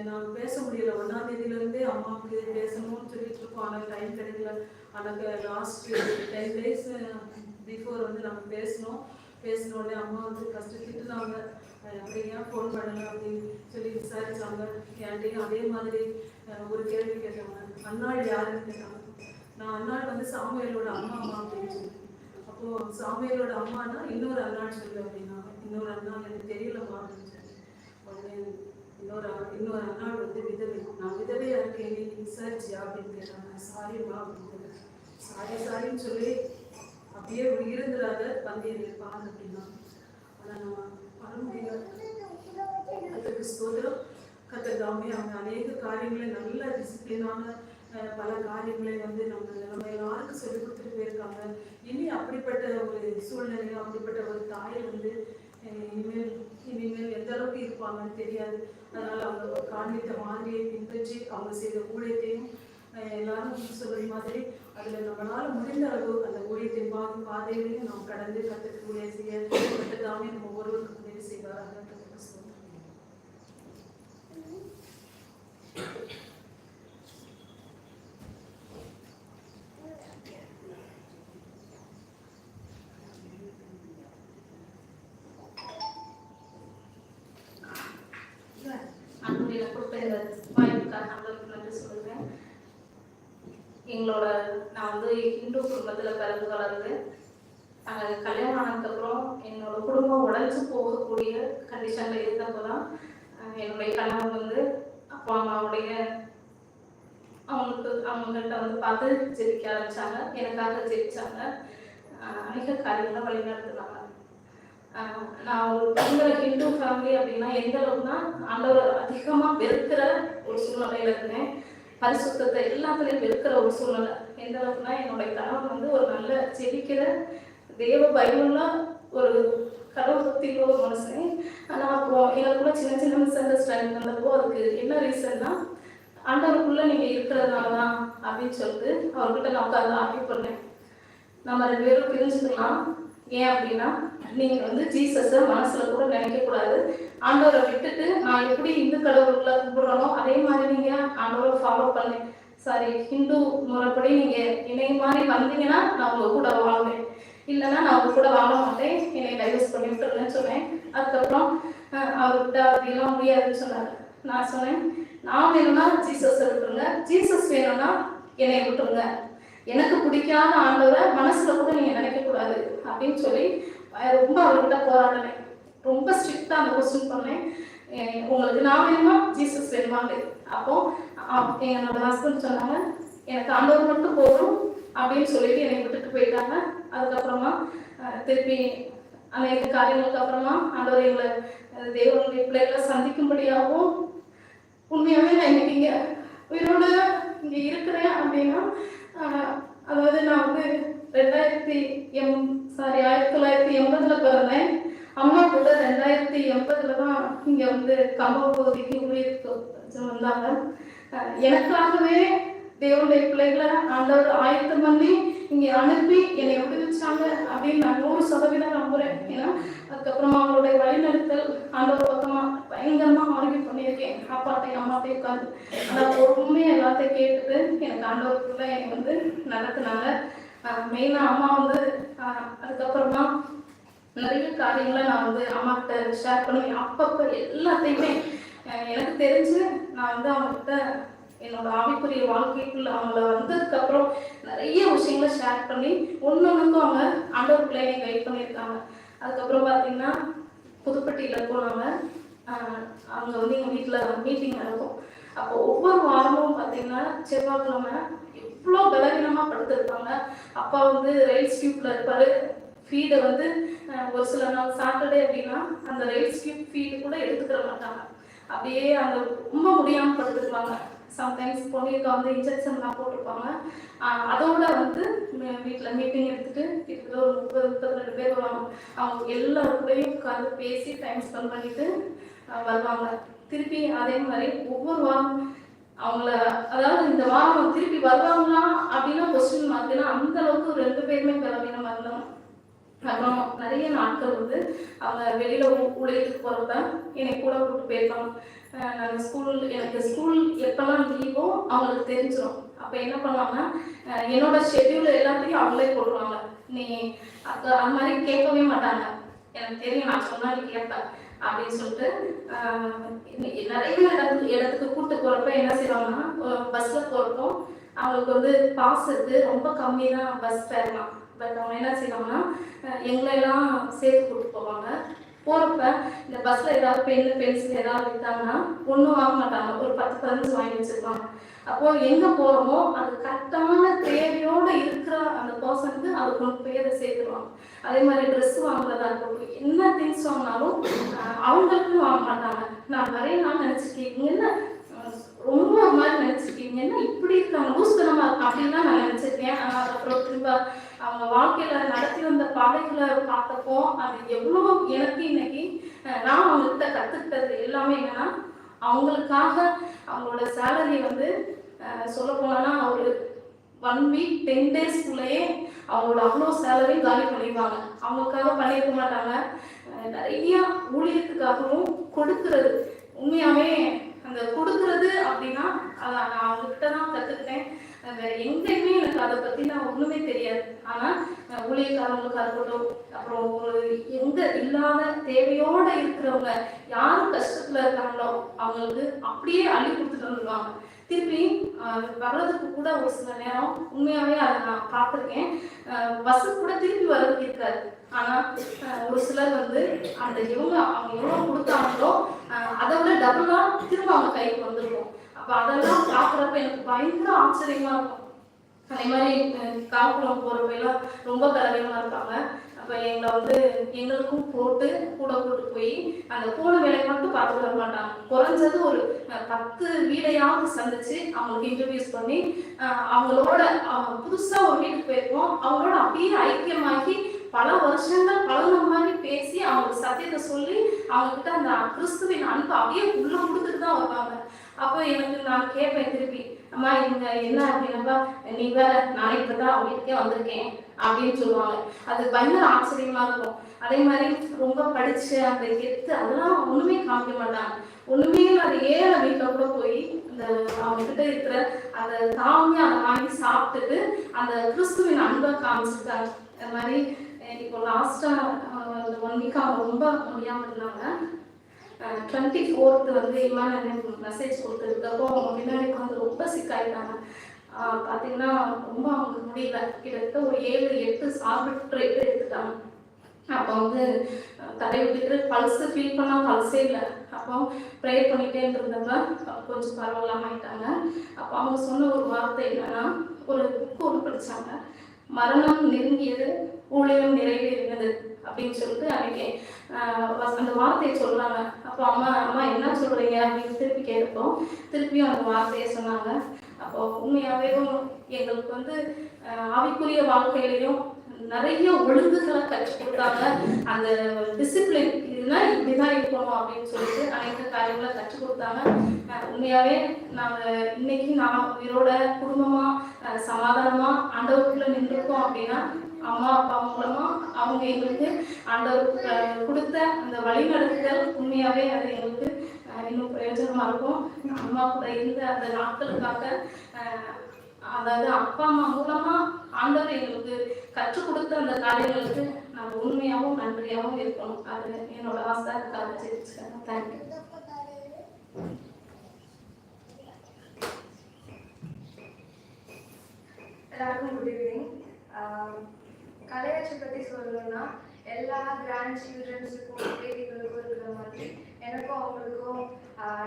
நாங்கள் பேச முடியல. 1ஆம் தேதியிலேருந்தே அம்மாவுக்கு பேசணும்னு சொல்லிட்டு இருக்கோம். ஆனால் டைம் கிடைக்கல. ஆனால் லாஸ்ட் 10 days பிஃபோர் வந்து நாங்கள் பேசினோம். பேசின உடனே அம்மா வந்து ஃபஸ்ட்டு திட்டுனாங்க, அப்படி ஏன் ஃபோன் பண்ணல அப்படின்னு சொல்லி விசாரிச்சாங்க. என்கிட்டையும் அதே மாதிரி ஒரு கேள்வி கேட்டாங்க, அன்னாள் யாருன்னு கேட்டாங்க. நான் அன்னாள் வந்து சாமுவேலோட அம்மா அப்படின்னு சொல்லி. அப்போது சாமுவேலோட அம்மானா இன்னொரு அன்னாள் சொல்லு அப்படின்னாங்க. இன்னொரு அன்னாள் எனக்கு தெரியலம்மா அப்படின்னு சொல்லி. உடனே இன்னொரு அன்னாள் வந்து விதவை, நான் விதவையாக இருக்கேன், நீ விசாரிச்சியா அப்படின்னு கேட்டாங்க. சாரிம்மா அப்படின்னு சாரின்னு சொல்லி அப்படியே இருந்துடாத வந்து என்னை பாரு அப்படின்னா. ஆனால் நான் பண்ண முடியாது. கர்த்தருக்கு ஸ்தோத்திரம். கர்த்தர் தாமே அவங்க அநேக காரியங்களை நல்ல டிசிப்ளினான பல காரியங்களை வந்து நம்ம எல்லாருக்கும் சொல்லி கொடுத்துட்டு போயிருக்காங்க. இனி அப்படிப்பட்ட ஒரு சூழ்நிலையும் அப்படிப்பட்ட ஒரு தாயை வந்து இனிமேல் எந்த அளவுக்கு இருப்பாங்கன்னு தெரியாது. அதனால அவங்க காண்பித்த மாதிரியை பின்பற்றி அவங்க செய்த ஊழியத்தையும் எல்லாரும் சொல்ற மாதிரி அதில் நம்மளால முடிந்த அளவு அந்த ஊழியத்தின் பாதையிலையும் நாம் கடந்து கற்றுக்கு ஊழியம் செய்ய கற்றுக்காமே நம்ம ஒருவருக்கு உதவி செய்வாராக. எங்களோட நான் வந்து ஹிந்து குடும்பத்தில் பிறந்து வளர்ந்து நாங்கள் கல்யாணம் ஆனதுக்கப்புறம் என்னோட குடும்பம் உடஞ்சி போகக்கூடிய கண்டிஷனில் இருந்தப்போ தான் என்னுடைய கணவன் வந்து அப்பா அம்மாவுடைய அவங்கள்ட்ட வந்து பார்த்து ஜெபிக்க ஆரம்பித்தாங்க. எனக்காக ஜெபிச்சாங்க. அநேக காரியங்களை வழிநடத்துனாங்க. நான் ஒரு பெண்களை ஹிந்து ஃபேமிலி அப்படின்னா எந்த அளவுக்குனா ஆண்டவர் அதிகமாக வெறுக்கிற ஒரு சூழ்நிலையில் இருந்தேன். பரிசுத்தத்தை எல்லாத்துலேயும் வெறுக்கிற ஒரு சூழ்நிலை. எந்த அளவுக்குனா என்னுடைய கணவன் வந்து ஒரு நல்ல ஜெபிக்கிற தேவ பயமுள்ள ஒரு கடவுள் பக்தியுள்ள ஒரு மனுஷன். ஆனால் அப்போ எங்களுக்குள்ள சின்ன சின்ன மிஸ் அண்டர்ஸ்டாண்டிங் வந்தப்போ அதுக்கு என்ன ரீசன்னா, ஆண்டவருக்குள்ளே நீங்கள் இருக்கிறதுனால தான் அப்படின்னு சொல்லிட்டு அவர்கிட்ட நான் உட்காந்து ஆர்கியூ பண்ணேன். நம்ம 2 பேரும் பிரிஞ்சுக்கலாம். ஏன் அப்படின்னா, நீங்கள் வந்து ஜீசஸை மனசில் கூட நினைக்கக்கூடாது. ஆண்டவரை விட்டுட்டு நான் எப்படி இந்து கடவுளுக்குள்ள கும்பிட்றனோ அதே மாதிரி நீங்கள் ஆண்டவரை ஃபாலோ பண்ணி ஹிந்து முறைப்படி நீங்கள் என்னை மாதிரி வந்தீங்கன்னா நான் உங்கள் கூட வாழ்வேன், இல்லைன்னா நான் உங்க கூட வாழ மாட்டேன், என்னை டைவர்ஸ் பண்ணி விட்டுருங்கன்னு சொன்னேன். அதுக்கப்புறம் அவர்கிட்ட அப்படிலாம் முடியாதுன்னு சொன்னார். நான் சொன்னேன், நான் வேணும்னா ஜீசஸை விட்டுருங்க, ஜீசஸ் வேணும்னா என்னை விட்டுருங்க, எனக்கு பிடிக்காத ஆண்டவரை மனசுல கூட நீங்க நினைக்கக்கூடாது அப்படின்னு சொல்லி ரொம்ப அவர்கிட்ட போராடினேன். ரொம்ப ஸ்ட்ரிக்டா அந்த கொஸ்டின் பண்ணேன், உங்களுக்கு நான் வேணுமா ஜீசஸ் வேணுமான்னு. அப்போ என்னோட ஹஸ்பண்ட் சொன்னாங்க, எனக்கு ஆண்டவர் மட்டும் போதும் அப்படின்னு சொல்லிட்டு என்னை விட்டுட்டு போயிட்டாங்க. அதுக்கப்புறமா திருப்பி அநேக காரியங்களுக்கு அப்புறமா ஆண்டவர் எங்களை தேவனுடைய பிள்ளைகளை சந்திக்கும்படியாகவும், உண்மையாகவே நான் இன்னைக்கு இங்கே உயிரோட இங்கே இருக்கிறேன் அப்படின்னா, அதாவது நான் வந்து 1980 பிறந்தேன். அம்மா கூட 2080 தான் இங்கே வந்து கம்பம் பகுதிக்கு ஊழியருக்கு வந்தாங்க. எனக்காகவே தேவனுடைய பிள்ளைகளை ஆண்டவர் ஆயத்தம் பண்ணி இங்கே அனுப்பி என்னை விடுவிச்சாங்க அப்படின்னு நான் 100% நம்புறேன். ஏன்னா அதுக்கப்புறமா அவங்களுடைய வழிநடத்தல் ஆண்டவர் பக்கமாக பயங்கரமாக ஆர்கியூ பண்ணியிருக்கேன் அப்பாட்டையும் அம்மாட்டையும் உட்காந்து. ஆனால் பொறுமையை எல்லாத்தையும் கேட்டுட்டு எனக்கு ஆண்டவருக்குள்ள என்னை வந்து நடத்தினாங்க. மெயினாக அம்மா வந்து அதுக்கப்புறமா நிறைய காரியங்களை நான் வந்து அம்மாக்கிட்ட ஷேர் பண்ணுவேன். அப்பப்போ எல்லாத்தையுமே எனக்கு தெரிஞ்சு நான் வந்து அவங்ககிட்ட என்னோட ஆவிக்குரிய வாழ்க்கைக்குள்ள அவங்கள வந்ததுக்கப்புறம் நிறைய விஷயங்களை ஷேர் பண்ணி ஒன்றுக்கும் அவங்க ஆண்டவருக்குள்ளே என்னை கைட் பண்ணியிருக்காங்க. அதுக்கப்புறம் பார்த்தீங்கன்னா புதுப்பட்டியில் இருக்கோம் நாங்கள். அவங்க வந்து எங்கள் வீட்டில் மீட்டிங் நடக்கும். அப்போ ஒவ்வொரு வாரமும் பார்த்தீங்கன்னா செவ்வாய்க்கிழமை எவ்வளோ பலவீனமாக படுத்திருப்பாங்க. அப்பா வந்து ரைஸ் டியூப்பில் இருப்பார். ஃபீடை வந்து ஒரு சில நாள் சாட்டர்டே அப்படின்னா அந்த ரைஸ் டியூப் ஃபீடு கூட எடுத்துக்கிற மாட்டாங்க. அப்படியே அந்த ரொம்ப முடியாமல் படுத்துருப்பாங்க. சம்டைம்ஸ் பொண்ணுக்கு வந்து இன்ஜெக்ஷன்லாம் போட்டிருப்பாங்க. அதோட வந்து வீட்டில் மீட்டிங் எடுத்துகிட்டு கிட்டத்தட்ட ஒரு 30-32 பேர் வருவாங்க. அவங்க எல்லாருக்கூடையும் உட்காந்து பேசி டைம் ஸ்பெண்ட் பண்ணிட்டு வருவாங்க. திருப்பி அதே மாதிரி ஒவ்வொரு வாரம் அவங்கள, அதாவது இந்த வாரம் திருப்பி வருவாங்களா அப்படின்னா கொஸ்டின் மார்க்குன்னா அந்த அளவுக்கு 2 பேருமே பலவீனமாக இருந்தாங்க. அப்புறம் நிறைய நாட்கள் வந்து அவங்க வெளியில் ஊழியத்துக்கு போகிறப்ப என்னை கூட கூப்பிட்டு போயிருப்பாங்க. நாங்கள் எனக்கு ஸ்கூல் எப்போல்லாம் லீவோ அவங்களுக்கு தெரிஞ்சிடும். அப்போ என்ன பண்ணுவாங்க, என்னோட ஷெட்யூல் எல்லாத்தையும் அவங்களே போடுவாங்க. நீ அது மாதிரி கேட்கவே மாட்டாங்க. எனக்கு தெரியும், நான் சொன்னா நீ கேட்பேன் அப்படின்னு சொல்லிட்டு நிறைய இடத்துக்கு கூப்பிட்டு போகிறப்ப என்ன செய்வாங்கன்னா, பஸ்ஸில் போகிறப்போ அவங்களுக்கு வந்து பாஸ் இருக்கு, ரொம்ப கம்மி தான் பஸ் ஃபேர்லாம். பட் அவங்க என்ன செய்வாங்கன்னா எங்களெல்லாம் சேர்த்து கூப்பிட்டு போவாங்க. போகிறப்ப இந்த பஸ்ஸில் ஏதாவது பென்சில் ஏதாவது விற்றாங்கன்னா ஒன்றும் வாங்க மாட்டாங்க, ஒரு 10-15 வாங்கி வச்சுருப்பாங்க. அப்போது எங்கே போகிறோமோ அது கரெக்டான தேவையோடு இருக்கிற அந்த பர்சனுக்கு அதை கொண்டு போய் அதை சேர்த்துருவாங்க. அதே மாதிரி ட்ரெஸ் வாங்குறதா இருக்கட்டும், என்ன திங்ஸ் வாங்கினாலும் அவங்களுக்குன்னு வாங்க மாட்டாங்க. நான் வரையலாம் நினச்சிருக்கீங்க, என்ன ரொம்ப மாதிரி நினச்சிருக்கீங்க, என்ன இப்படி இருக்காங்க லூஸ்தனமாக இருக்கும் அப்படின்லாம் நான் நினச்சிருக்கேன். ஆனால் அதுக்கப்புறம் திரும்ப அவங்க வாழ்க்கையில் நடத்தி வந்த பாதைகளை பார்த்தப்போ அது எவ்வளோ எனக்கு இன்னைக்கு நான் அவங்ககிட்ட கற்றுக்கிட்டது எல்லாமே என்னன்னா, அவங்களுக்காக அவங்களோட சேலரி வந்து சொல்ல போனோன்னா ஒரு 1 வீக் 10 டேஸ்க்குள்ளேயே அவங்களோட அவ்வளோ சேலரி காலி பண்ணிடுவாங்க. அவங்களுக்காக பண்ணியிருக்க மாட்டாங்க. நிறைய ஊழியத்துக்காகவும் கொடுக்கறது, உண்மையாகவே அந்த கொடுக்கறது அப்படின்னா அதை நான் அவங்ககிட்ட தான் கற்றுக்கிட்டேன். வேற எங்கேயுமே எனக்கு அதை பற்றி நான் ஒன்றுமே தெரியாது. ஆனால் ஊழியக்காரங்களுக்காக இருக்கட்டும், அப்புறம் ஒரு எங்க இல்லாத தேவையோடு இருக்கிறவங்க யாரும் கஷ்டத்தில் இருக்காங்களோ அவங்களுக்கு அப்படியே அள்ளி கொடுத்துட்டு வந்துடுவாங்க. திருப்பி வர்றதுக்கு கூட ஒரு சில நேரம் உண்மையாகவே அதை நான் பார்த்துருக்கேன். பஸ்ஸு கூட திருப்பி வர்றதுக்கு இருக்காது. ஆனால் ஒரு சிலர் வந்து அந்த அவங்க எவ்வளோ கொடுத்தாங்களோ அதை விட டபுளாக திரும்ப அவங்க கைக்கு வந்துருக்கும். அப்போ அதெல்லாம் பார்க்குறப்ப எனக்கு பயங்கர ஆச்சரியமாக இருக்கும். அதே மாதிரி காப்புலம் போகிறப்பெல்லாம் ரொம்ப கலவையமாக இருப்பாங்க. அப்போ எங்களை வந்து எங்களுக்கும் போட்டு கூட கூட்டு போய் அந்த போன வேலையை மட்டும் பார்த்துட்டு வர மாட்டாங்க. குறைஞ்சது ஒரு 10 வீடையாவது சந்திச்சு அவங்களுக்கு இன்ட்ரடியூஸ் பண்ணி அவங்களோட புதுசாக ஒரு வீட்டுக்கு போயிருக்கோம், அவங்களோட அப்படியே ஐக்கியமாகி பல வருஷங்கள் பழகுன மாதிரி பேசி அவங்களுக்கு சத்தியத்தை சொல்லி அவங்ககிட்ட அந்த கிறிஸ்துவின் அன்பு அப்படியே உள்ள கொடுத்துட்டு தான் வருவாங்க. அப்போ எனக்கு நான் கேட்பேன் திருப்பி, அம்மா இவங்க என்ன அப்படின்னாப்பா, நீ வேற நாளைக்கு தான் அவங்க வீட்டுக்கே வந்திருக்கேன் அப்படின்னு சொல்லுவாங்க. அது பயங்கர ஆச்சரியமா இருக்கும். அதே மாதிரி ரொம்ப படிச்சு அந்த கெத்து அதெல்லாம் ஒண்ணுமே காமிக்க மாட்டாங்க. ஒண்ணுமே அது ஏழை வீட்டில் கூட போய் அந்த அவங்க கிட்ட இருக்கிற அதை தாங்கி அதை வாங்கி சாப்பிட்டுட்டு அந்த கிறிஸ்துவின் அன்பை காமிச்சிருக்காங்க. அது மாதிரி இப்போ லாஸ்டா 1 வீக் அவங்க ரொம்ப முடியாமல் இருந்தாங்க. 24th வந்து மெசேஜ் கொடுத்துருக்கப்போ அவங்க முன்னாடி வந்து ரொம்ப சிக்காயிட்டாங்க. பார்த்தீங்கன்னா ரொம்ப அவங்களுக்கு முடியல. கிட்டத்தட்ட ஒரு 7-8 சார்பிட்ரேட் எடுத்துட்டாங்க. அப்போ வந்து தடை விட்டுட்டு பல்ஸு ஃபீல் பண்ணால் பல்ஸே இல்லை. அப்போ ப்ரேயர் பண்ணிகிட்டே இருந்தவங்க கொஞ்சம் பரவாயில்லாம ஆயிட்டாங்க. அப்போ அவங்க சொன்ன ஒரு வார்த்தை என்னன்னா, ஒரு புக்கு ஒன்று படித்தாங்க, மரணம் நெருங்கியது ஊழியம் நிறைவேறினது அப்படின்னு சொல்லிட்டு அன்னைக்கு அந்த வார்த்தையை சொல்கிறாங்க. அப்போ அம்மா என்ன சொல்கிறீங்க அப்படின்னு திருப்பி கேட்போம். திருப்பியும் அந்த வார்த்தையை சொன்னாங்க. அப்போ உண்மையாகவே எங்களுக்கு வந்து ஆவிக்குரிய வாழ்க்கையிலையும் நிறைய ஒழுங்குகளை கற்றுக் கொடுத்தாங்க. அந்த டிசிப்ளின் இதுனா இப்படிதான் இருக்கணும் அப்படின்னு சொல்லிட்டு அனைத்து காரியங்களை கற்றுக் கொடுத்தாங்க. உண்மையாகவே நாங்கள் இன்னைக்கு நான் உயிரோட குடும்பமாக சமாதானமாக ஆண்டவருக்குள்ள நின்றுருக்கோம் அப்படின்னா அம்மா அப்பா மூலமா அவங்க எங்களுக்கு ஆண்டவர் கொடுத்த அந்த வழிநடத்துதல் உண்மையாகவே அது எங்களுக்கு இன்னும் பிரயோஜனமாக இருக்கும். அம்மா கூட இருந்த அந்த நாட்களுக்காக, அதாவது அப்பா அம்மா மூலமா ஆண்டவர் எங்களுக்கு கற்றுக் கொடுத்த அந்த காரியங்களுக்கு நாங்கள் உண்மையாகவும் நன்றியாகவும் இருக்கணும். அது என்னோட ஆசை. அதுக்காக தெரிவிச்சுக்கிறேன். தேங்க்யூ. எல்லாருக்கும் குட் ஈவினிங். கலையாட்சி பற்றி சொல்லணும்னா எல்லா கிராண்ட் சில்ட்ரன்ஸுக்கும் பேபிகளுக்கும் இருக்கிற மாதிரி எனக்கும் அவங்களுக்கும்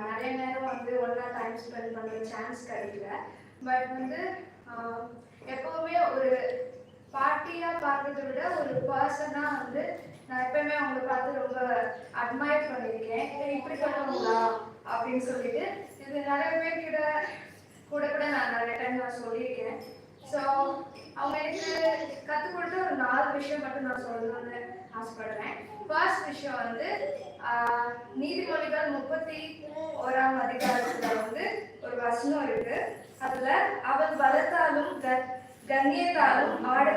நிறைய நேரம் வந்து ஒன்றா டைம் ஸ்பெண்ட் பண்ணுற சான்ஸ் கிடைக்கல. பட் வந்து எப்போவுமே ஒரு பார்ட்டியாக பார்க்கறத விட ஒரு பர்சனாக வந்து நான் எப்பவுமே அவங்கள பார்த்து ரொம்ப அட்மையர் பண்ணியிருக்கேன். இப்படிப்பட்டவங்களா அப்படின்னு சொல்லிட்டு இது நிறைய பேர்கிட்ட கூட நான் நிறைய டைம் நான் சொல்லியிருக்கேன். ஸோ அவங்க எனக்கு கற்றுக் கொடுத்த ஒரு 4 விஷயம் மட்டும் நான் சொல்லணும்னு ஆசைப்படுறேன். ஃபர்ஸ்ட் விஷயம் வந்து நீதிமொழிகள் 31ஆம் அதிகாரத்தில் வந்து ஒரு வசனம் இருக்கு. அதில் அவள் பலத்தாலும் கண்ணியத்தாலும் ஆடை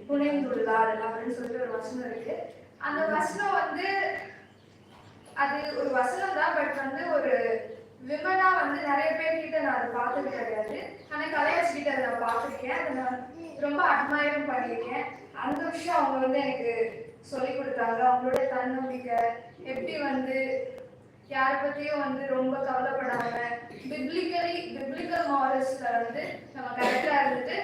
புனைந்துள்ளாள் அப்படின்னு சொல்லிட்டு ஒரு வசனம் இருக்கு. அந்த வசனம் வந்து அது ஒரு வசனம் தான். பட் வந்து ஒரு விமனா வந்து நிறைய பேர்கிட்ட நான் அதை பார்த்தது கிடையாது. ஆனால் கலையாட்சிக்கிட்ட அதை நான் பார்த்துருக்கேன். அதை நான் ரொம்ப அட்மையரும் பண்ணியிருக்கேன். அந்த விஷயம் அவங்க வந்து எனக்கு சொல்லி கொடுத்தாங்க. அவங்களோட தன்னம்பிக்கை, எப்படி வந்து யாரை பற்றியும் வந்து ரொம்ப கவலைப்படாம பிப்ளிக்கல் மாரல்ஸ்ல வந்து நம்ம கரெக்டாக இருந்துட்டு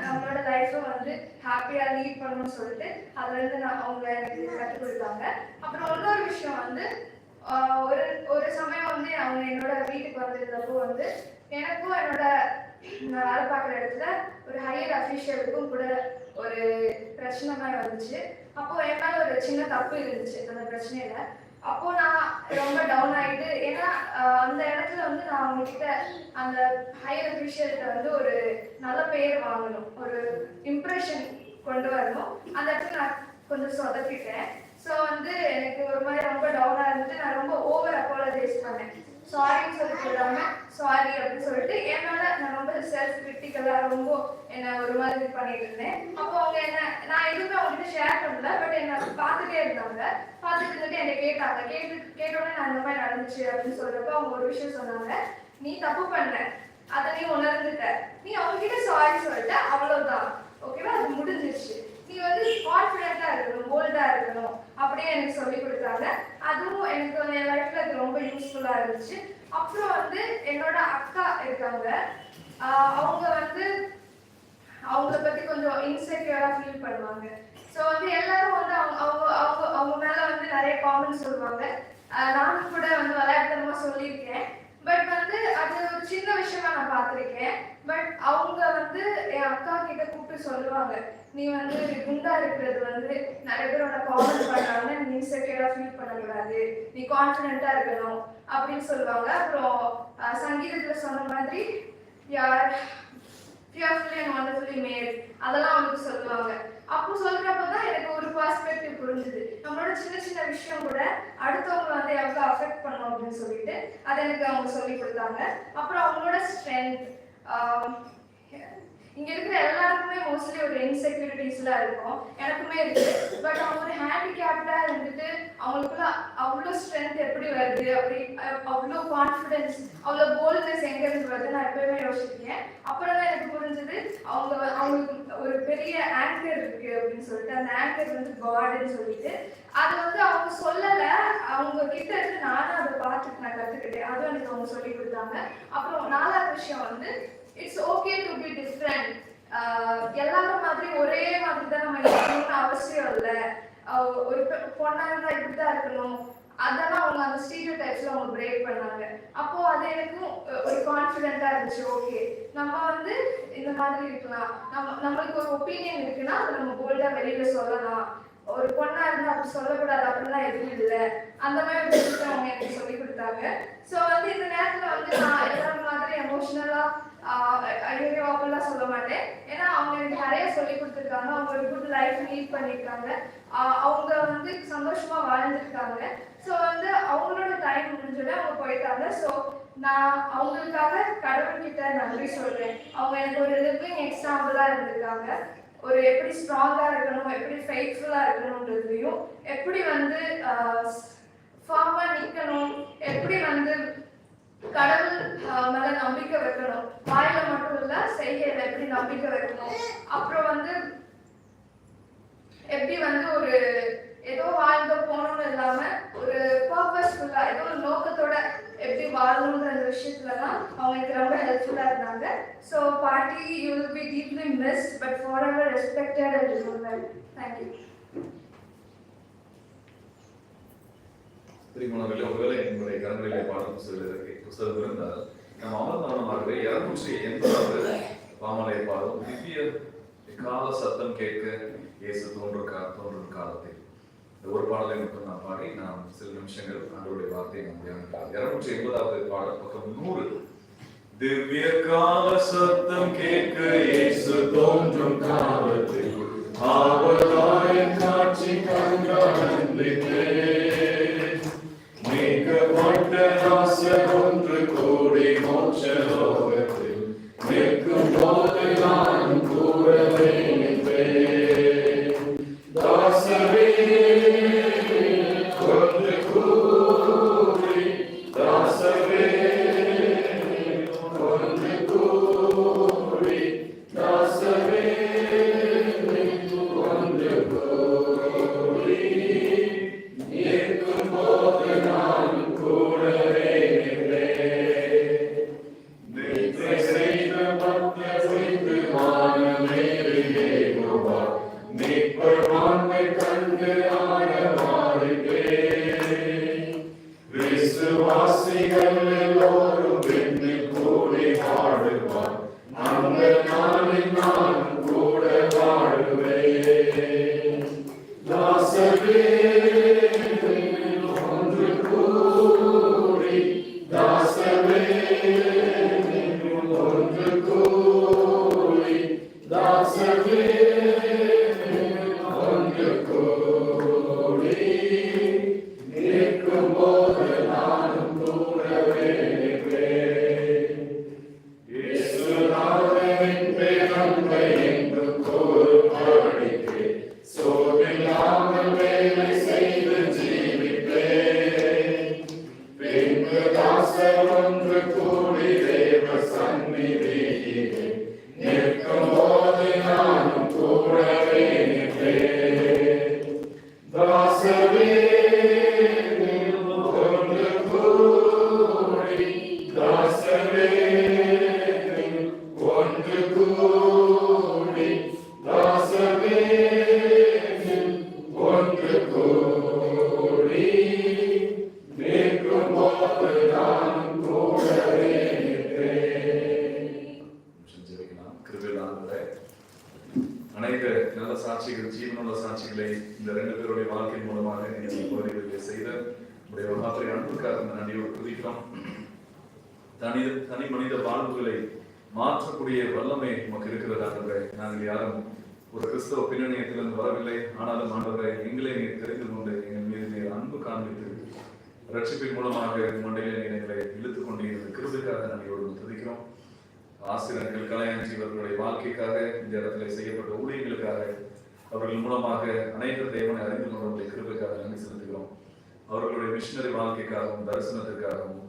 நம்மளோட லைஃப்பை வந்து ஹாப்பியாக லீட் பண்ணணும்னு சொல்லிட்டு அதுலேருந்து அவங்க எனக்கு கற்றுக் கொடுத்தாங்க. அப்புறம் இன்னொரு விஷயம் வந்து ஒரு சமயம் வந்து அவங்க என்னோட வீட்டுக்கு வந்திருந்தப்போ வந்து எனக்கும் என்னோட நான் வேலை பார்க்குற இடத்துல ஒரு ஹையர் அஃபீஷியலுக்கும் கூட ஒரு பிரச்சனை மாதிரி வந்துச்சு. அப்போ என் மேலே ஒரு சின்ன தப்பு இருந்துச்சு அந்த பிரச்சனையில. அப்போ நான் ரொம்ப டவுன் ஆகிட்டு, ஏன்னா அந்த இடத்துல வந்து நான் அவங்ககிட்ட அந்த ஹையர் அஃபீஷியல்கிட்ட வந்து ஒரு நல்ல பெயர் வாங்கணும், ஒரு இம்ப்ரெஷன் கொண்டு வரணும். அந்த இடத்துல நான் கொஞ்சம் சொதப்பிட்டேன். ஸோ வந்து எனக்கு ஒரு மாதிரி ரொம்ப டவுனாக இருந்துட்டு நான் ரொம்ப ஓவர் அப்பாலஜைஸ் பண்ணேன். சாரின்னு சொல்லி சொல்லாம சாரி அப்படின்னு சொல்லிட்டு என் மேலே நான் ரொம்ப செல்ஃப் கிரிட்டிக்கலாக ரொம்ப என்னை ஒரு மாதிரி பண்ணிட்டு இருந்தேன். அப்போ அவங்க என்ன நான் எதுவுமே அவங்ககிட்ட ஷேர் பண்ணல, பட் என்னை பார்த்துட்டே இருந்தாங்க. பார்த்துட்டு இருந்துட்டு என்னை கேட்டாங்க. கேட்டோடனே நான் இந்த மாதிரி நடந்துச்சு அப்படின்னு சொல்றப்போ அவங்க ஒரு விஷயம் சொன்னாங்க, நீ தப்பு பண்ண, அதை நீ உணர்ந்துட்ட, நீ அவங்ககிட்ட சாரி சொல்லிட்ட, அவ்வளவுதான், ஓகேவா, அது முடிஞ்சிருச்சு, நீ வந்து கான்ஃபிடென்ட்டா இருக்கணும், போல்டா இருக்கணும் அப்படியே எனக்கு சொல்லி கொடுத்தாங்க. அதுவும் எனக்கு வந்து என் லைஃப்ல அது ரொம்ப யூஸ்ஃபுல்லா இருந்துச்சு. அப்புறம் வந்து என்னோட அக்கா இருக்காங்க, அவங்க வந்து அவங்கள பத்தி கொஞ்சம் இன்செக்யூரா ஃபீல் பண்ணுவாங்க. ஸோ வந்து எல்லாரும் வந்து அவங்க மேல வந்து நிறைய காமெண்ட்ஸ் சொல்லுவாங்க. நானும் கூட வந்து விளையாட்டுத்தனமா சொல்லியிருக்கேன். பட் வந்து அது ஒரு சின்ன விஷயமா நான் பார்த்துருக்கேன். பட் அவங்க வந்து என் அக்கா கிட்ட கூப்பிட்டு சொல்லுவாங்க, நீ வந்து குண்டா இருக்கிறது வந்து நிறைய பேரோட காமெண்ட் பண்றாங்க, நீ இன்செக்யூரா ஃபீல் பண்ணக்கூடாது, நீ கான்ஃபிடென்ட்டா இருக்கணும் அப்படின்னு சொல்லுவாங்க. அப்புறம் சங்கீதத்துல சொன்ன மாதிரி யார் fearfully and wonderfully made அதெல்லாம் அவங்களுக்கு சொல்லுவாங்க. அப்போ சொல்றப்பதான் எனக்கு ஒரு பெர்ஸ்பெக்டிவ் புரிஞ்சுது, நம்மளோட சின்ன சின்ன விஷயம் கூட அடுத்தவங்க வந்து எவ்வளோ அஃபெக்ட் பண்ணணும் அப்படின்னு சொல்லிட்டு அதை எனக்கு அவங்க சொல்லி கொடுத்தாங்க. அப்புறம் அவங்களோட ஸ்ட்ரென்த், இங்க இருக்கிற எல்லாருக்குமே மோஸ்ட்லி ஒரு இன்செக்யூரிட்டிஸ்லாம் இருக்கும், எனக்குமே இருக்கு. பட் அவங்க ஒரு ஹேண்டிகேப்டா இருந்துட்டு அவங்களுக்குள்ள அவ்வளோ ஸ்ட்ரென்த் எப்படி வருது, அப்படி அவ்வளோ கான்ஃபிடென்ஸ், அவ்வளோ போல்ட்னஸ் எங்க இருந்து வருது நான் எப்பயுமே யோசிச்சிருக்கேன். அப்புறம் தான் எனக்கு புரிஞ்சது அவங்களுக்கு ஒரு பெரிய ஆங்கர் இருக்கு அப்படின்னு சொல்லிட்டு, அந்த ஆங்கர் வந்து காட்னு சொல்லிட்டு அது வந்து அவங்க சொல்லலை, அவங்க கிட்ட இருந்து நானும் அதை பார்த்துட்டு நான் கற்றுக்கிட்டேன். அதுவும் எனக்கு அவங்க சொல்லி கொடுத்தாங்க. அப்புறம் நாலாவது விஷயம் வந்து it's okay to be different. எல்லாரும் மாதிரி ஒரே மாதிரி தான் நம்ம இருக்கணும்னு அவசியம் இல்லை. ஒரு பொண்ணா இருந்தா இப்படிதான் இருக்கணும், அதெல்லாம் அவங்க அந்த ஸ்டீரியோடைப்ஸ்ல அவங்க பிரேக் பண்ணாங்க. அப்போ அது எனக்கும் ஒரு கான்ஃபிடென்ட்டா இருந்துச்சு. ஓகே, நம்ம வந்து இந்த மாதிரி இருக்கலாம், நம்மளுக்கு ஒரு ஒப்பீனியன் இருக்குன்னா அதை நம்ம போல்டா வெளியில சொல்லலாம், ஒரு பொண்ணா இருந்தா அப்படி சொல்லக்கூடாது அப்படிலாம் எதுவும் இல்லை, அந்த மாதிரி ஒரு விஷயத்தை அவங்க எனக்கு சொல்லி கொடுத்தாங்க. ஸோ வந்து இந்த நேரத்துல வந்து நான் எல்லாரும் மாதிரி எமோஷனலா ஐயோ அப்படிலாம் சொல்ல மாட்டேன். ஏன்னா அவங்க எனக்கு நிறைய சொல்லி கொடுத்துருக்காங்க, அவங்க ஒரு குட் லைஃப் லீட் பண்ணியிருக்காங்க, அவங்க வந்து சந்தோஷமா வாழ்ந்துருக்காங்க. ஸோ வந்து அவங்களோட டைம் முடிஞ்சோடனே அவங்க போயிட்டாங்க. ஸோ நான் அவங்களுக்காக கடவுள்கிட்ட நன்றி சொல்றேன். அவங்க எனக்கு ஒரு லிவிங் எக்ஸாம்பிளா இருந்திருக்காங்க. ஒரு எப்படி ஸ்ட்ராங்கா இருக்கணும், எப்படி ஃபெய்த்ஃபுல்லா இருக்கணும்ன்றதையும், எப்படி வந்து ஃபார்மா நிற்கணும், எப்படி வந்து கடவுள் மேல நம்பிக்கை வைக்கணும், வாயில மட்டும் இல்ல செய்கையில எப்படி நம்பிக்கை வைக்கணும், அப்புறம் வந்து எப்படி வந்து ஒரு ஏதோ வாழ்ந்தோ போகணும்னு இல்லாம ஒரு பர்பஸ்ஃபுல்லா ஏதோ ஒரு நோக்கத்தோட எப்படி வாழணுன்ற அந்த விஷயத்துலலாம் அவங்க எனக்கு ரொம்ப ஹெல்ப்ஃபுல்லா இருந்தாங்க. So paati, you will be deeply missed but forever respected and remembered. Thank you. திருமணங்களில் ஒருவேளை என்னுடைய கரங்களிலே பாடல் புத்தகம் இருந்தால் நம் அமர்ந்தானமாகவே 280வது பாமலை பாடல் திவ்ய கால சத்தம் கேட்க இயேசு தோன்றும் காலத்தில் இந்த ஒரு பாடலை மட்டும் நான் பாடி நான் சில நிமிஷங்கள் ஆண்டவருடைய வார்த்தையை நாம் தியானிக்கலாம். 280வது பாடல் பக்கம் 100. திவ்ய கால சத்தம் கேட்க இயேசு தோன்றும் காலத்தில் ஆவலாய காட்சி கண்டானந்தித்தேன். நீக்கப்பட்ட ராசர் ஒன்று கூடி மோட்ச லோகத்தில் நிற்கும் போது நான் கூறவே நிற்பேன். தாசரே ஒன்று கூடி, தாசரே ஒன்று கூடி, தாசரே ஒன்று கூடி விசுவாசிகள் எல்லோரும் விண்ணில் கூடி வாழுவார். அந்த நாளில் நானும் கூட வாழுவேன். தாசரே ஒன்று கூடி, தாசரே ஒன்று கூடி, தாசரே ஒன்று கூடி நிற்கும் போது நானும் கூடவே நிற்பேன். இயேசுநாதரின் பேரன்பை என்று கூறும்படிக்கு சோர்வில்லாமல் வேலை செய்து ஜீவிப்பேன். பின்பு தாசர் ஒன்று கூடி தேவ சந்நிதியிலே நிற்கும் போது நானும் கூடவே நிற்பேன். தாசரே ஒன்று கூடி, தாசரே ஒன்று கூடி, தாசரே ஒன்று கூடி நிற்கும் போது நானும் கூடவே நிற்பேன். ஜெபிக்கலாம். கிருபையுள்ள ஆண்டவரே, அநேக நல்ல சாட்சிகள், ஜீவனுள்ள சாட்சிகளை இந்த 2 பேருடைய வாழ்க்கையின் மூலமாக நீங்கள் பகுதிகளிலே செய்த உடைய மகாத்திரை அன்புக்காக நன்றியோடு துதிக்கிறோம். தனி மனித வாழ்வுகளை மாற்றக்கூடிய வல்லமை நமக்கு இருக்கிறது ஆண்டவரே. நாங்கள் யாரும் ஒரு கிறிஸ்தவ பின்னணியத்திலிருந்து வரவில்லை. ஆனாலும் ஆண்டவரே, எங்களை நீர் தெரிந்து கொண்டு எங்கள் மீது நீர் அன்பு காண்பித்து ரட்சிப்பின் மூலமாக மண்டையிலே நீர் எங்களை இழுத்துக் கொண்டு இந்த கிருபைக்காக நன்றியோடு துதிக்கிறோம். ஆசிரியர்கள், கலையாஞ்சி இவர்களுடைய வாழ்க்கைக்காக, இந்த இடத்துல செய்யப்பட்ட ஊழியர்களுக்காக, அவர்கள் மூலமாக அநேக தேவனை அறிந்து கொண்டவர்களுடைய கிருபைக்காக நன்றி செலுத்துகிறோம். அவர்களுடைய மிஷனரி வாழ்க்கைக்காகவும் தரிசனத்திற்காகவும்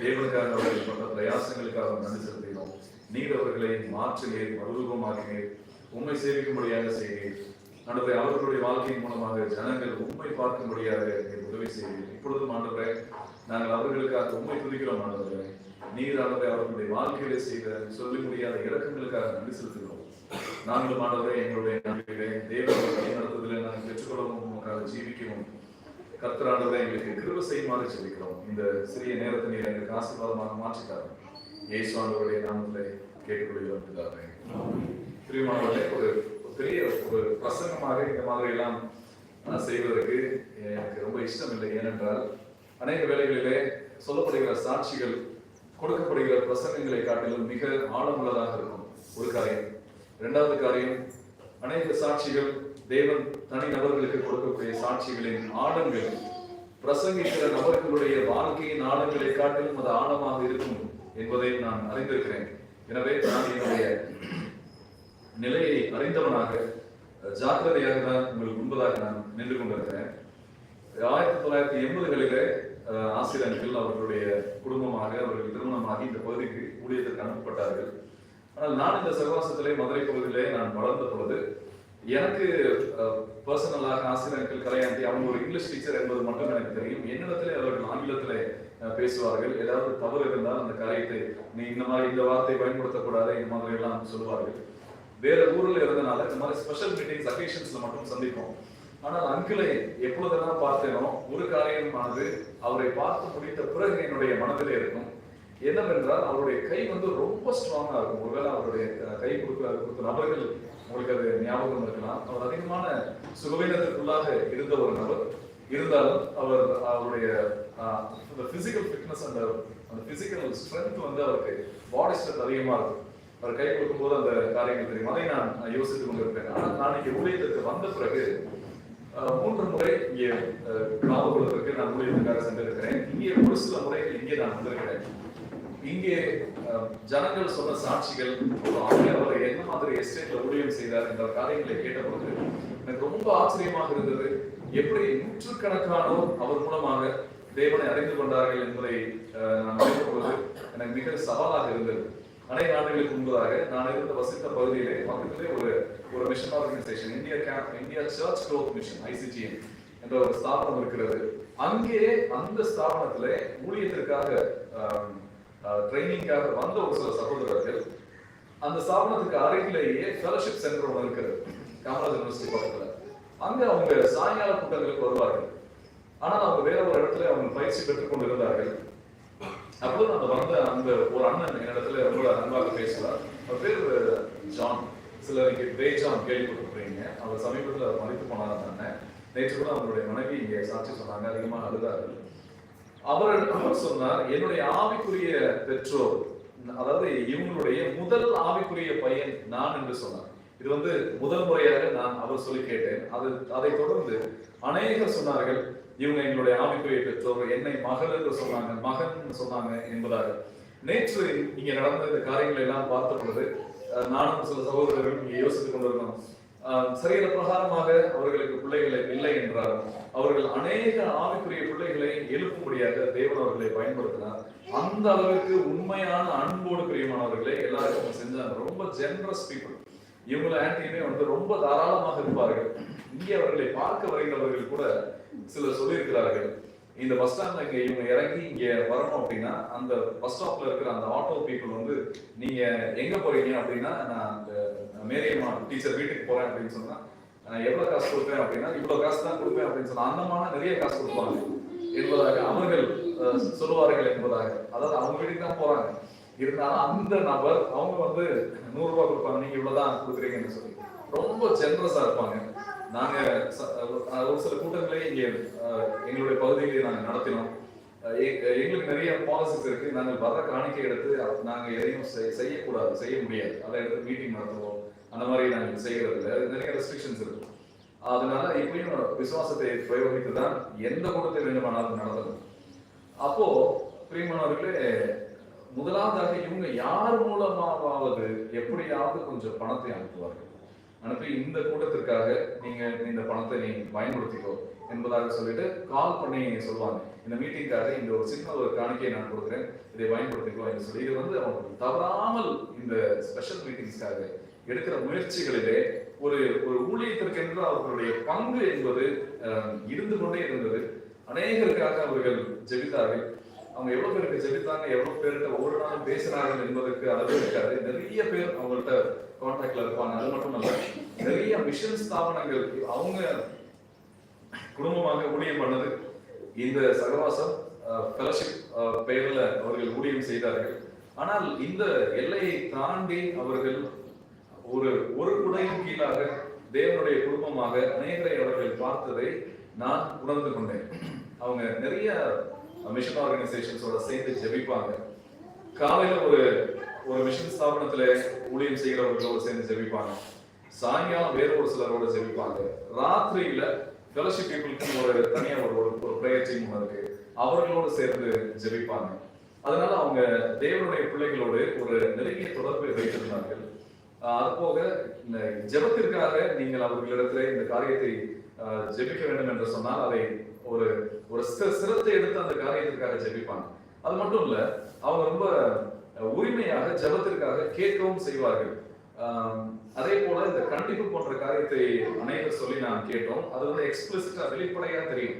தேவனுக்காக அவர்கள் பட்ட பிரயாசங்களுக்காகவும் நன்றி செலுத்துகிறோம். நீர் அவர்களை மாற்றினீர், மறுரூபமாக்கினீர், உண்மை சேவிக்கும்படியாக செய்தீர். ஆண்டவரே, அவர்களுடைய வாழ்க்கையின் மூலமாக ஜனங்கள் உண்மை பார்க்கும்படியாக நீர் உதவி செய்தீர். இப்பொழுதும் ஆண்டவரே, நாங்கள் அவர்களுக்காக உண்மை துதிக்கிறோம். ஆண்டவரே, நீர் ஆண்டவரே அவர்களுடைய வாழ்க்கையிலே செய்த சொல்லி முடியாத இறக்கங்களுக்காக நன்றி செலுத்துகிறோம். நாங்களும் ஆண்டவரே எங்களுடைய நன்றிகளை தேவனுடைய வழிநடத்துதலை நாங்கள் பெற்றுக்கொள்ளவும் உங்களுக்காக ஜீவிக்கவும் கர்த்தர் ஆண்டவரே எங்களுக்கு கிருபை செய்யுமாறு ஜெபிக்கிறோம். இந்த சிறிய நேரத்தை நீர் எங்களுக்கு ஆசீர்வாதமாக மாற்றித்தார். இயேசு ஆண்டவருடைய நாமத்திலே கேட்டுக்கொள்கிறோம் பிதாவே. பிரியமானவர்களே, ஒரு பெரிய ஒரு பிரசங்கமாக இந்த மாதிரி எல்லாம் செய்வதற்கு எனக்கு ரொம்ப இஷ்டம் இல்லை. ஏனென்றால் அநேக வேளைகளிலே சொல்லப்படுகிற சாட்சிகள், கொடுக்கப்படுகிற பிரசங்கங்களை காட்டிலும் மிக ஆழமுள்ளதாக இருக்கும். ஒரு காரியம். 2வது காரியம், அநேக சாட்சிகள் தேவன் தனி நபர்களுக்கு கொடுக்கக்கூடிய சாட்சிகளின் ஆழங்கள் பிரசங்கிக்கிற நபர்களுடைய வாழ்க்கையின் ஆழங்களை காட்டிலும் அது ஆழமாக இருக்கும் என்பதை நான் அறிந்திருக்கிறேன். எனவே நான் என்னுடைய நிலையை அறிந்தவனாக ஜாக்கிரதையாக தான் உங்களுக்கு முன்பதாக நான் நின்று கொண்டிருக்கிறேன். 1980களிலே ஆசிரியர்கள் அவர்களுடைய குடும்பமாக அவர்கள் திருமணமாகி இந்த பகுதிக்கு ஊழியத்திற்கு அனுப்பப்பட்டார்கள். ஆனால் நான் இந்த சகவாசத்திலே மதுரை பகுதியிலே நான் வளர்ந்த பொழுது எனக்கு பர்சனலாக ஆசிரியர்கள் கலையாண்டி அவங்க ஒரு இங்கிலீஷ் டீச்சர் என்பது மட்டும் எனக்கு தெரியும். என்னிடத்திலே அவர்கள் ஆங்கிலத்திலே பேசுவார்கள். ஏதாவது தவறு இருந்தால் அந்த காரியத்தை நீ இந்த மாதிரி இந்த வார்த்தை பயன்படுத்தக்கூடாது இந்த மாதிரி எல்லாம் சொல்லுவார்கள். வேற ஊர்ல இருந்தனால இந்த மாதிரி ஸ்பெஷல் மீட்டிங்ஸ் அக்கேஷன்ஸ்ல மட்டும் சந்திப்போம். ஆனால் அங்கிளை எப்பொழுதெல்லாம் பார்த்தேனோ ஒரு காரியமானது அவரை பார்த்து முடித்த பிறகு என்னுடைய மனதிலே இருக்கும். என்னவென்றால் அவருடைய கை ரொம்ப ஸ்ட்ராங்கா இருக்கும். ஒருவேளை அவருடைய கை கொடுத்த நபர்கள் உங்களுக்கு அது ஞாபகம் இருக்கலாம். அவர் அதிகமான சுகவீனத்திற்குள்ளாக இருந்த ஒரு நபர். இருந்தாலும் அவருடைய பிசிக்கல் ஃபிட்னஸ் அந்த பிசிக்கல் ஸ்ட்ரென்த் அவருக்கு பாடி ஸ்ட்ரென்த் அதிகமா இருக்கும். அவர் கை கொடுக்கும் போது அந்த காரியங்கள் தெரியும். அதை நான் யோசித்துக் கொண்டிருப்பேன். ஆனால் நான் இங்கே ஊழியத்திற்கு வந்த பிறகு 3 முறை இங்கே காவல்துறைக்கு நான் ஊழியத்துக்காக சென்றிருக்கிறேன். இங்கே ஒரு சில முறைகள் இங்கே நான் வந்திருக்கிறேன். இங்கே ஜனங்கள் சொன்ன சாட்சிகள், அவர் என்ன மாதிரி எஸ்டேட்ல ஊழியம் செய்தார் என்ற காரியங்களை கேட்டபோது எனக்கு ரொம்ப ஆச்சரியமாக இருந்தது. எப்படி 100கணக்கானோர் அவர் மூலமாக தேவனை அறிந்து கொண்டார்கள் என்பதை நான் அறிந்த பொழுது எனக்கு மிக சவாலாக இருந்தது. அநேக ஆண்டுகளுக்கு முன்பதாக நான் இருந்த வசித்த பகுதியிலே பக்கத்திலே ஒரு mission organisation India church growth mission ICGM என்ற ஒரு ஸ்தாபனம் இருக்கிறது. அங்கே அந்த ஸ்தாபனத்திலே ஊழியத்திற்காக ட்ரைனிங்காக வந்த ஒரு சில சகோதரர்கள் அந்த ஸ்தாபனத்துக்கு அருகிலேயே ஃபெலோஷிப் சென்டர் ஒன்று இருக்கிறது, காமராஜ் யூனிவர்சிட்டி பக்கத்துல. அங்க அவங்க சாயங்கால கூட்டங்களுக்கு வருவார்கள். ஆனால் அவங்க வேற ஒரு இடத்துல அவங்க பயிற்சி பெற்றுக் கொண்டு இருந்தார்கள். அப்போது அந்த வந்த அந்த ஒரு அண்ணன் என்னிடத்துல ரொம்ப அன்பாக பேசுவார். அவர் பேர் ஜான். சிலருக்கு பேஜான் கேள்விப்பட்டிருப்பீங்க. அவர் சமீபத்தில் அவர் மதித்து போனார் தானே. நேற்று கூட அவருடைய மனைவி இங்கே சாட்சி சொன்னாங்க, அதிகமாக அழுதார்கள். அவர் சொன்னார், என்னுடைய ஆவிக்குரிய பெற்றோர், அதாவது இவங்களுடைய முதல் ஆவிக்குரிய பையன் நான் என்று சொன்னார். இது வந்து முதல் முறையாக நான் அவர் சொல்லி கேட்டேன். அதை தொடர்ந்து அநேகர் சொன்னார்கள், இவங்க எங்களுடைய ஆவிக்குரிய பெற்றோர், என்னை மகள் என்று சொன்னாங்க, மகன் சொன்னாங்க என்பதாக. நேற்று இங்க நடந்த இந்த காரியங்களை எல்லாம் பார்த்த பொழுது நானும் சில சகோதரர்கள் இங்கே யோசித்துக் கொண்டிருந்தோம். சரீர பிரகாரமாக அவர்களுக்கு பிள்ளைகளை இல்லை என்றாலும் அவர்கள் அநேக ஆவிக்குரிய பிள்ளைகளை எழுப்பும்படியாக தேவன் அவர்களை பயன்படுத்தினார். அந்த அளவுக்கு உண்மையான அன்போடு பிரியமானவர்களை எல்லாருக்கும் செஞ்சாங்க. ரொம்ப ஜெனரஸ் பீப்புள். இவங்களை ஆன்டியுமே வந்து ரொம்ப தாராளமாக இருப்பார்கள். இங்கே அவர்களை பார்க்க வருகிறவர்கள் கூட சிலர் சொல்லியிருக்கிறார்கள், இந்த பஸ் ஸ்டாண்ட்ல இங்க இவங்க இறங்கி இங்க வரணும் அப்படின்னா அந்த பஸ் ஸ்டாப்ல இருக்கிற அந்த ஆட்டோ பீப்புள் வந்து நீங்க எங்க போறீங்க அப்படின்னா, நான் அந்த மேரியம்மா டீச்சர் வீட்டுக்கு போறேன் அப்படின்னு சொன்னா எவ்வளவு காசு கொடுப்பேன் அப்படின்னா இவ்வளவு காசு தான் கொடுப்பேன் அப்படின்னு சொன்னா அந்தமான நிறைய காசு கொடுப்பாங்க என்பதாக அவர்கள் சொல்லுவார்கள் என்பதாக. அதாவது அவங்க வீட்டுக்கு தான் போறாங்க. இருந்தாலும் அந்த நபர் அவங்க வந்து 100 ரூபாய் கொடுப்பாங்க, நீங்க இவ்வளவுதான் கொடுக்குறீங்கன்னு சொல்லி ரொம்ப ஜெனரஸா இருப்பாங்க. நாங்க ஒரு சில கூட்டங்களே இங்கே எங்களுடைய பகுதியிலே நாங்க நடத்தினோம். எங்களுக்கு நிறைய பாலிசிஸ் இருக்கு. நாங்கள் வர காணிக்கை எடுத்து நாங்க எதையும் செய்யக்கூடாது, செய்ய முடியாது. அதை எடுத்து மீட்டிங் நடத்துவோம், அந்த மாதிரி நாங்கள் செய்யறது இல்லை. நிறைய ரெஸ்ட்ரிக்ஷன்ஸ் இருக்கு. அதனால இப்பயும் விசுவாசத்தை பிரயோகித்து தான் எந்த கூட்டத்தை வேண்டுமானாலும் நடத்தணும். அப்போ பிரியமானவர்களே, முதலாவதாக இவங்க யார் மூலமாவது எப்படியாவது கொஞ்சம் பணத்தை அனுப்புவார்கள். அனுப்பி இந்த கூட்டத்திற்காக நீங்க இந்த பணத்தை நீ பயன்படுத்திக்கோ என்பதாக சொல்லிட்டு கால் பண்ணி சொல்லுவாங்க, இந்த மீட்டிங்காக இந்த ஒரு சின்ன ஒரு காணிக்கையை நான் கொடுக்குறேன், இதை பயன்படுத்திக்கோ என்று சொல்லி. இது வந்து அவங்க தவறாமல் இந்த ஸ்பெஷல் மீட்டிங்ஸ்க்காக எடுக்கிற முயற்சிகளிலே ஒரு ஒரு ஊழியத்திற்கென்று அவர்களுடைய பங்கு என்பது இருந்து கொண்டே இருந்தது. அநேகருக்காக அவர்கள் ஜெபித்தார்கள். அவங்க எவ்வளவு பேருக்கு ஜெபித்தாங்க, எவ்வளவு பேர்கிட்ட ஒவ்வொரு நாளும் பேசினார்கள் என்பதற்கு அளவு இருக்காது. நிறைய பேர் அவங்கள்ட்ட கான்டாக்ட்ல இருப்பாங்க. அது மட்டும் இல்ல, நிறைய மிஷன் ஸ்தாபனங்கள் அவங்க குடும்பமாக ஊழியம் பண்ணது இந்த சகவாசம் ஃபெலோஷிப் பெயர்ல அவர்கள் ஊழியம் செய்தார்கள். ஆனால் இந்த எல்லையை தாண்டி அவர்கள் ஒரு குடையின் கீழாக தேவனுடைய குடும்பமாக அநேகரை அவர்கள் பார்த்ததை நான் உணர்ந்து கொண்டேன். அவங்க நிறைய மிஷன் ஆர்கனைசேஷன்ஸோட சேர்ந்து ஜெபிப்பாங்க. காலையில ஒரு மிஷன் ஸ்தாபனத்துல ஊழியம் செய்கிறவர்களோடு சேர்ந்து ஜெபிப்பாங்க. சாயங்காலம் வேற ஒரு சிலரோட ஜெபிப்பாங்க. ராத்திரியில ஃபெலோஷிப் பீப்புளுக்கு ஒரு தனியா ஒரு பிரேயர் டீம் இருக்கு, அவர்களோடு சேர்ந்து ஜெபிப்பாங்க. அதனால அவங்க தேவனுடைய பிள்ளைகளோடு ஒரு நெருங்கிய தொடர்பை வைத்திருந்தார்கள். அதுபோக இந்த ஜெபத்திற்காக நீங்கள் அவர்களிடத்துல இந்த காரியத்தை ஜெபிக்க வேண்டும் என்று சொன்னால் அதை ஒரு சிரத்தை எடுத்து அந்த காரியத்திற்காக ஜெபிப்பாங்க. அது மட்டும் இல்ல, அவங்க ரொம்ப உரிமையாக ஜெபத்திற்காக கேட்கவும் செய்வார்கள். அதே போல இந்த கண்டிப்பு போன்ற காரியத்தை அநேகர் சொல்லி நான் கேட்டோம். அது வந்து எக்ஸ்பிளிசிட்டா வெளிப்படையா தெரியும்.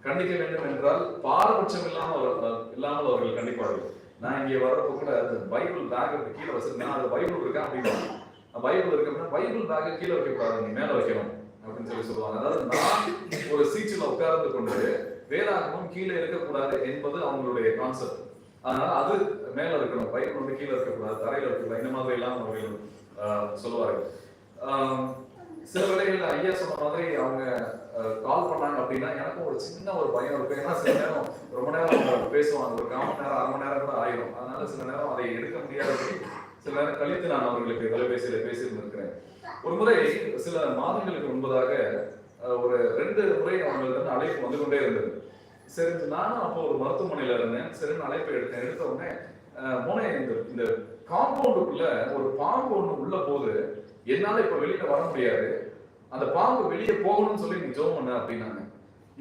கண்டிக்க வேண்டும் என்றால் பாரபட்சம் இல்லாமல் அவர்கள் கண்டிப்பார்கள். நான் இங்கே வரப்போ கூட அந்த பைபிள் பேக் கீழே வச்சிருந்தேன். அது பைபிள் இருக்கா அப்படின்னு, பைபிள் இருக்கு அப்படின்னா பைபிள் பேக் கீழே வைக்கக்கூடாது, நீ மேல வைக்கணும் அப்படின்னு சொல்லி சொல்லுவாங்க. அதாவது நான் ஒரு சீட்டில் உட்கார்ந்து கொண்டு வேதாகமும் கீழே இருக்கக்கூடாது என்பது அவங்களுடைய கான்செப்ட். அதனால அது மேல இருக்கணும், பைபிள் வந்து கீழே இருக்கக்கூடாது, தரையில இருக்கக்கூடாது, இந்த மாதிரி எல்லாம் அவர்கள் சொல்லுவார்கள். சில வேளைகள்ல ஐயா சொன்ன மாதிரி அவங்க கால் பண்ணாங்க அப்படின்னா எனக்கும் ஒரு சின்ன ஒரு பயம் இருக்கும். ஏன்னா சில நேரம் ரொம்ப நேரம் பேசுவாங்க, ஒரு 1/4 மணி நேரம் 1/2 மணி நேரம் கூட ஆயிரும். அதனால சில நேரம் அதை எடுக்க முடியாது. சில நேரம் கழித்து நான் அவர்களுக்கு தொலைபேசியில பேசியிருந்திருக்கிறேன். ஒரு முறை சில மாதங்களுக்கு முன்பதாக ஒரு 2 முறை அவங்களுக்கு அழைப்பு வந்து கொண்டே இருந்தது. சரி, நானும் அப்போ ஒரு மருத்துவமனையில இருந்தேன். சரின்னு அழைப்பை எடுத்த உடனே மோனே இந்த காம்பவுண்டுக்குள்ள ஒரு பாம்பு ஒண்ணு உள்ள போது என்னால இப்ப வெளியில வர முடியாது, அந்த பாம்பு வெளியே போகணும்னு சொல்லி நீ ஜெபம் பண்ண அப்படின்னாங்க.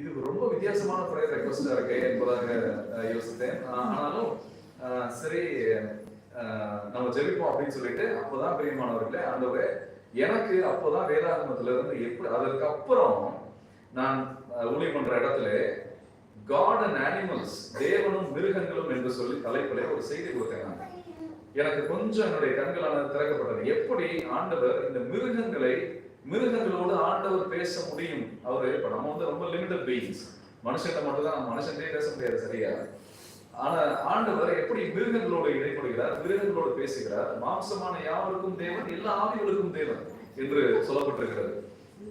இது ரொம்ப வித்தியாசமான ப்ரேயர் ரெக்வெஸ்டா இருக்கு என்பதாக யோசித்தேன். ஆனாலும் சரி நம்ம ஜெபிப்போம் அப்படின்னு சொல்லிட்டு அப்போதான் பிரியமானவர்களே, ஆண்டவரே எனக்கு அப்போதான் வேதாகமத்துல இருந்து எப்படி அதற்கு அப்புறம் நான் ஊழியம் பண்ற இடத்துல God and Animals, தேவனும் மிருகங்களும் என்று சொல்லி தலைப்பிலே ஒரு செய்தி கொடுத்தேன். எனக்கு கொஞ்சம் என்னுடைய கண்களால் திறக்கப்பட்டது. எப்படி ஆண்டவர் இந்த மிருகங்களோடு ஆண்டவர் பேச முடியும். அவரு இப்ப நம்ம வந்து ரொம்ப லிமிட்டட் பீயிங்ஸ், மனுஷன்கிட்ட மட்டும் தான் மனுஷன்டே பேச முடியாது சரியா. ஆனா ஆண்டவர் எப்படி மிருகங்களோடு இடைப்படுகிறார், மிருகங்களோடு பேசுகிறார். மாம்சமான யாவருக்கும் தேவன், எல்லா ஆவிகளுக்கும் தேவன் என்று சொல்லப்பட்டிருக்கிறது.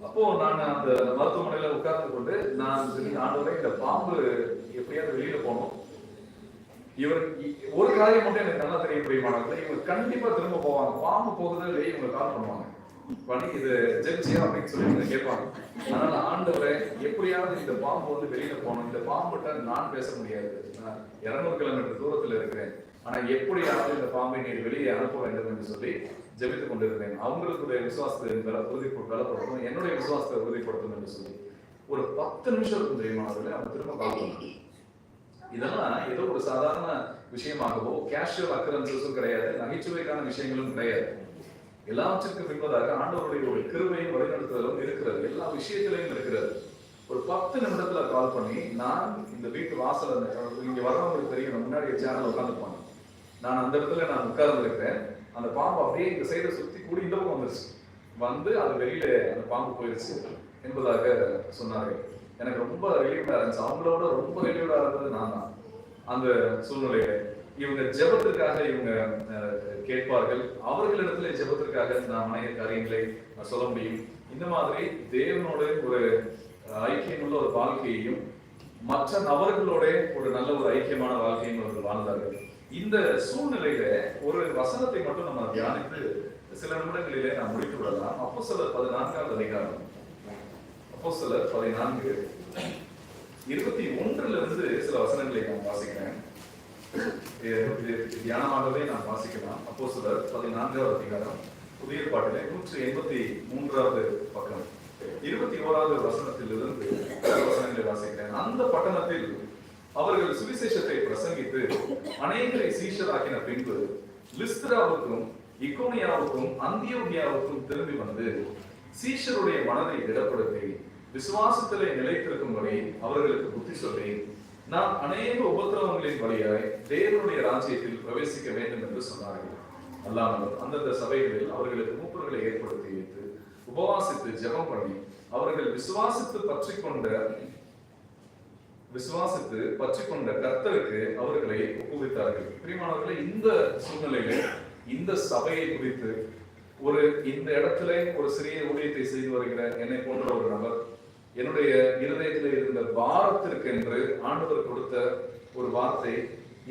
அப்போ நான் அந்த மருத்துவமனையில உட்கார்ந்து கொண்டு நான் ஆண்டவரை இந்த பாம்பு எப்படியாவது வெளியில போனோம். இவர் ஒரு காரியம் மட்டும் எனக்கு நல்லா தெரிய முடியுமானது, இவங்க கண்டிப்பா திரும்ப போவாங்க. பாம்பு போகுது வெளியே இவங்க கால் பண்ணுவாங்க, பண்ணி இது ஜெயிச்சியா அப்படின்னு சொல்லி கேட்பாங்க. அதனால ஆண்டவரை எப்படியாவது இந்த பாம்பு வந்து வெளியில போகணும், இந்த பாம்புட்ட நான் பேச முடியாது, நான் 200 கிலோமீட்டர் தூரத்துல இருக்கிறேன், ஆனா எப்படியாவது இந்த பாம்பை நீர் வெளியே அனுப்ப வேண்டும் என்று சொல்லி ஜெபித்துக் கொண்டிருந்தேன். அவங்களுடைய விசுவாசத்தை பலப்படுத்தும், என்னுடைய விசுவாசத்தை உறுதிப்படுத்தும் என்று சொல்லி ஒரு 10 நிமிஷம் இருக்கும் தெரியுமா, அவங்க திரும்ப கால் பண்ணாங்க. இதெல்லாம் ஏதோ ஒரு சாதாரண விஷயமாகவோ கேஷுவல் அக்கரன்சஸும் கிடையாது, நகைச்சுவைக்கான விஷயங்களும் கிடையாது. எல்லாவற்றிற்கும் பின்பதாக ஆண்டவருடைய ஒரு கிருபையும் வழிநடத்துதலும் இருக்கிறது, எல்லா விஷயத்திலையும் இருக்கிறது. ஒரு 10 நிமிடத்துல கால் பண்ணி, நான் இந்த வீட்டு வாசல் இங்க வர்றவங்களுக்கு தெரியும், முன்னாடி சேனல் உட்காந்துருப்பாங்க, நான் அந்த இடத்துல நான் உட்கார்ந்து இருக்கிறேன், அந்த பாம்பு அப்படியே இந்த சைடை சுத்தி கூடி இந்த பக்கம் வந்துருச்சு, வந்து அது வெளியில அந்த பாம்பு போயிருச்சு என்பதாக சொன்னார்கள். எனக்கு ரொம்ப ரிலீவ்டா இருந்துச்சு. அவங்களோட ரொம்ப ரிலீவ்டா இருந்தது நான் தான். அந்த சூழ்நிலையில இவங்க ஜெபத்திற்காக இவங்க கேட்பார்கள், அவர்களிடத்துல ஜெபத்திற்காக நான் அநேக காரியங்களை சொல்ல முடியும். இந்த மாதிரி தேவனோட ஒரு ஐக்கியமுள்ள ஒரு வாழ்க்கையையும் மற்ற நபர்களோட ஒரு நல்ல ஒரு ஐக்கியமான வாழ்க்கையும் அவர்கள் வாழ்ந்தார்கள். இந்த சூழ்நிலையில ஒரு வசனத்தை மட்டும் நம்ம தியானித்து சில நிமிடங்களிலே நாம் முடித்து விடலாம். அப்போஸ்தலர் 14ஆவது அதிகாரம், அப்போஸ்தலர் 14:21 இருந்து சில வசனங்களை நான் வாசிக்கிறேன். தியானமாகவே நான் வாசிக்கலாம். அப்போஸ்தலர் 14ஆவது அதிகாரம், புதிய ஏற்பாட்டிலே 183வது பக்கம் 21வது வசனத்திலிருந்து வசனங்களை வாசிக்கிறேன். அந்த பட்டணத்தில் அவர்கள் சுவிசேஷத்தை பிரசங்கித்து அநேகரை சீஷராக்கின பின்பு லிஸ்திராவுக்கும் இக்கோனியாவுக்கும் அந்தியோகியாவுக்கும் திரும்பி வந்து சீஷருடைய மனதை திடப்படுத்தி விசுவாசத்திலே நிலைத்திருக்கும்படி அவர்களுக்கு புத்தி சொல்லி, நாம் அநேக உபத்திரவங்களின் வழியாய் தேவனுடைய ராஜ்யத்தில் பிரவேசிக்க வேண்டும் என்று சொன்னார்கள். அல்லாமல் அந்தந்த சபைகளில் அவர்களுக்கு மூப்பர்களை ஏற்படுத்தி வைத்து உபவாசித்து ஜெபம் பண்ணி அவர்கள் விசுவாசித்து பற்றி கொண்ட கர்த்தருக்கு அவர்களை ஒப்புவித்தார்கள். பிரியமானவர்களே, இந்த சூழ்நிலையில இந்த சபையை குறித்து ஒரு இந்த இடத்துல ஒரு சிறிய ஊழியத்தை செய்து வருகிற என்னை போன்ற ஒரு நபர், என்னுடைய இருதயத்தில் இருந்த பாரத்திற்கு என்று ஆண்டவர் கொடுத்த ஒரு வார்த்தை,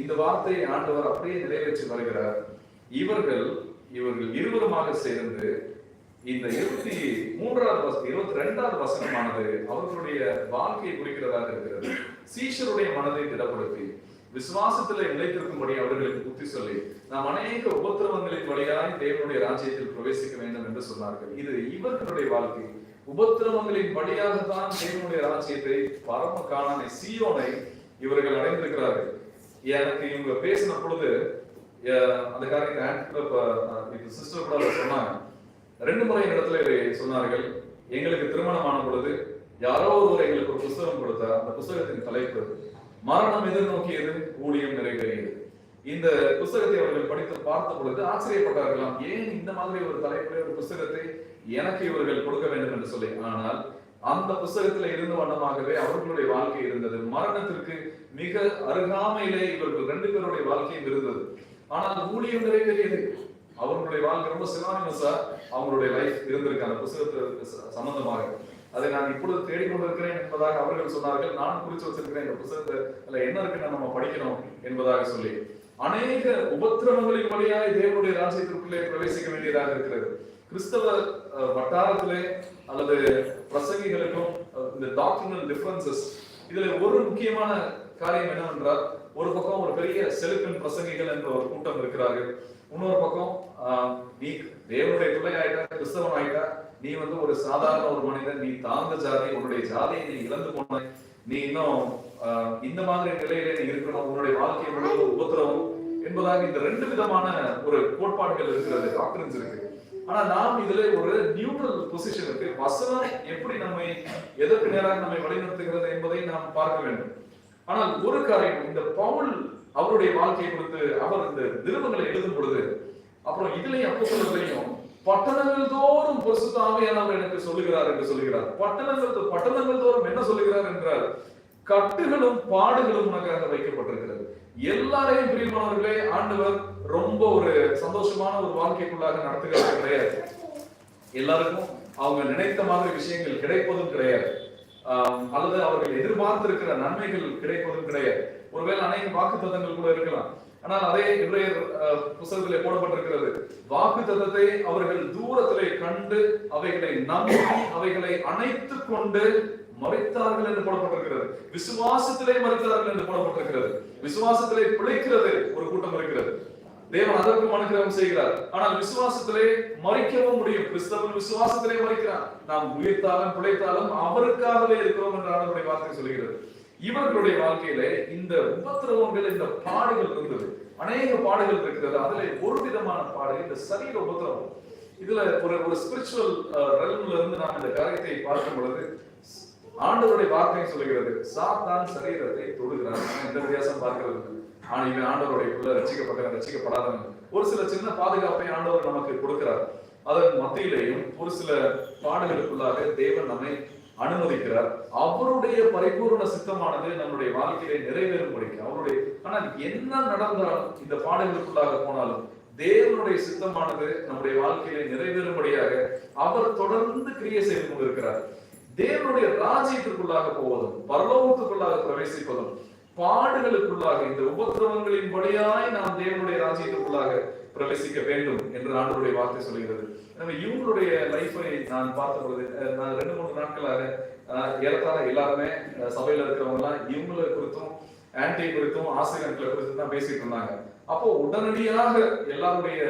இந்த வார்த்தையை ஆண்டவர் அப்படியே நிறைவேற்றி வருகிறார். இவர்கள் இருவருமாக சேர்ந்து இந்த 22வது வசனமானது அவர்களுடைய வாழ்க்கையை குறிக்கிறதாக இருக்கிறது. சீஷருடைய மனதை திடப்படுத்தி விசுவாசத்திலே நிலைத்திருக்கும்படி அவர்களுக்கு புத்தி சொல்லி, நாம் அநேக உபத்திரவங்களின் வழியாய் தேவனுடைய ராஜ்யத்தில் பிரவேசிக்க வேண்டும் என்று சொன்னார்கள். இது இவர்களுடைய வாழ்க்கை. உபத்திரவங்களின் வழியாகத்தான் தேவனுடைய ராஜ்யத்தை, பரம காணானை, சீயோனை இவர்கள் அடைந்திருக்கிறார்கள். எனக்கு இவங்க பேசின பொழுது அந்த காரியத்தை சிஸ்டர் கூட சொன்னாங்க. 2 முறை இடத்துல சொன்னார்கள், எங்களுக்கு திருமணமான பொழுது யாரோ ஒருவர் எங்களுக்கு ஒரு புஸ்தகம் கொடுத்தார். அந்த புஸ்தகத்தின் தலைப்பு மரணம் எதிர்நோக்கியது, ஊழியம் நிறைவேறியது. இந்த புஸ்தகத்தை அவர்கள் படித்து பார்த்த பொழுது ஆச்சரியப்பட்டார்களாம், ஏன் இந்த மாதிரி ஒரு தலைப்புடைய ஒரு புஸ்தகத்தை எனக்கு இவர்கள் கொடுக்க வேண்டும் என்று சொல்லி. ஆனால் அந்த புஸ்தகத்துல இருந்த வண்ணமாகவே அவர்களுடைய வாழ்க்கை இருந்தது. மரணத்திற்கு மிக அருகாமையிலே இவர்கள் 2 பேருடைய வாழ்க்கையும் இருந்தது. ஆனால் ஊழியம் நிறைவேறியது. அவர்களுடைய வாழ்க்கை ரொம்ப சினானிமஸா அவங்களுடைய லைஃப் இருந்திருக்கு அந்த புஸ்தகத்துக்கு சம்பந்தமாக. அதை நான் இப்பொழுது தேடிக்கொண்டிருக்கிறேன் என்பதாக அவர்கள் சொன்னார்கள். நான் குறித்து வச்சிருக்கிறேன் இந்த புத்தகத்துல என்ன இருக்குன்னு நம்ம படிக்கணும் என்பதாக சொல்லி, அநேக உபத்திரவங்களின் வழியாய் தேவனுடைய ராஜ்யத்திற்குள்ளே பிரவேசிக்க வேண்டியதாக இருக்கிறது. கிறிஸ்தவ வட்டாரத்திலே அல்லது பிரசங்கிகளுக்கும் இந்த டாக்டரினல் டிஃபரன்சஸ், இதுல ஒரு முக்கியமான காரியம் என்னவென்றால், ஒரு பக்கம் ஒரு பெரிய செலுக்கன் பிரசங்கிகள் என்ற ஒரு கூட்டம் இருக்கிறார்கள். இன்னொரு பக்கம் நீ தேவனுடைய பிள்ளை ஆயிட்டா, கிறிஸ்தவன் ஆயிட்டா, நீ ஒரு சாதாரண ஒரு மனிதன், நீ தாழ்ந்த ஜாதி, உன்னுடைய ஜாதியை நீ இழந்து போன, நீ இன்னும் இந்த மாதிரி நிலையில நீ இருக்கணும், உன்னுடைய வாழ்க்கை முழுவதும் உபத்திரவம் என்பதாக இந்த 2 விதமான ஒரு கோட்பாடுகள் இருக்கிறது, டாக்டரின்ஸ் இருக்கு. ஆனா நாம் இதுல ஒரு நியூட்ரல் பொசிஷன் இருக்கு. வசனம் எப்படி நம்மை எதற்கு நேராக நம்மை வழிநடத்துகிறது என்பதை நாம் பார்க்க வேண்டும். ஆனால் ஒரு காரியம், இந்த பவுல் அவருடைய வாழ்க்கையை குறித்து அவர் இந்த நிருபங்களை எழுதும் பொழுது, அப்புறம் இதுலயும் அப்போஸ்தலர்களையும் பட்டணங்கள் தோறும் பரிசுத்த ஆவியானவர் எனக்கு சொல்லுகிறார் என்று சொல்லுகிறார். பட்டணங்கள் தோறும் என்ன சொல்லுகிறார் என்றால், கட்டுகளும் பாடுகளும் உனக்காக வைக்கப்பட்டிருக்கிறது. எல்லாரையும் பிரியமானவர்களே ஆண்டவர் ரொம்ப ஒரு சந்தோஷமான ஒரு வாழ்க்கைக்குள்ளாக நடத்துகிறது கிடையாது. எல்லாருக்கும் அவங்க நினைத்த மாதிரி விஷயங்கள் கிடைப்பதும் கிடையாது, அல்லது அவர்கள் எதிர்பார்த்திருக்கிற நன்மைகள் கிடைப்பதும் கிடையாது. ஒருவேளை அநேக வாக்குத்தத்தங்கள் கூட இருக்கலாம். ஆனால் அதே எபிரேயர் புத்தகத்திலே போடப்பட்டிருக்கிறது, வாக்குத்தத்தத்தை அவர்கள் தூரத்திலே கண்டு அவைகளை நம்பி அவைகளை அணைத்துக் கொண்டு மறைத்தார்கள் என்று போடப்பட்டிருக்கிறது. விசுவாசத்திலே மறைத்தார்கள் என்று போடப்பட்டிருக்கிறது. விசுவாசத்திலே பிழைக்கிறது ஒரு கூட்டம் இருக்கிறது. தேவன் அதற்கும் அனுகிரகம் செய்கிறார். ஆனால் விசுவாசத்திலே மறிக்கவும் முடியும். கிறிஸ்தவன் விசுவாசத்திலே மறிக்கிறான். நாம் உயிர்த்தாலும் பிழைத்தாலும் அவருக்காகவே இருக்கிறோம் என்று ஆண்டவருடைய வார்த்தை சொல்கிறது. இவர்களுடைய வாழ்க்கையில இந்த உபத்திரவங்கள், இந்த பாடுகள் இருந்தது. அநேக பாடுகள் இருக்கிறது. அதுல ஒரு விதமான பாடு இந்த சரீர உபத்திரவம். இதுல ஒரு ஸ்பிரிச்சுவல் ரெல்ம்ல இருந்து நாம் இந்த காரியத்தை பார்க்கும் பொழுது ஆண்டவருடைய வார்த்தை சொல்லுகிறது, சாத்தான் சரீரத்தை தொடுகிறான். இந்த வித்தியாசம் பார்க்கிறது. ஆனா இவன் ஆண்டவருடைய பிள்ளை, ரட்சிக்கப்பட்டவன் ரட்சிக்கப்படாதவன், ஒரு சில சின்ன பாதுகாப்பை ஆண்டவர் நமக்கு கொடுக்கிறார். அதன் மத்தியிலேயும் ஒரு சில பாடுகளுக்குள்ளாக தேவன் நம்மை அனுமதிக்கிறார். அவருடைய பரிபூர்ண சித்தமானது நம்முடைய வாழ்க்கையிலே நிறைவேறும்படிக்கு அவருடைய. ஆனால் என்ன நடந்தாலும், இந்த பாடுகளுக்குள்ளாக போனாலும் தேவனுடைய சித்தமானது நம்முடைய வாழ்க்கையிலே நிறைவேறும்படியாக அவர் தொடர்ந்து கிரியை செய்து கொண்டிருக்கிறார். தேவனுடைய ராஜ்யத்திற்குள்ளாக போவதும் பரலோகத்துக்குள்ளாக பிரவேசிப்பதும் பாடுகளுக்குள்ளாக, இந்த உபத்திரவங்களின் படியாய் நாம் தேவனுடைய ராஜ்யத்திற்குள்ளாக பிரவேசிக்க வேண்டும் என்று ஆண்டவருடைய வார்த்தை சொல்கிறது. எனவே இவங்களுடைய லைஃபை நான் பார்த்த பொழுது, நான் 2-3 நாட்களாக ஏறத்தாழ எல்லாருமே சபையில இருக்கிறவங்க எல்லாம் இவங்களை குறித்தும் ஆன்டி குறித்தும் ஆசிரியர்களை குறித்தும் தான் பேசிட்டு இருந்தாங்க. அப்போ உடனடியாக எல்லாருடைய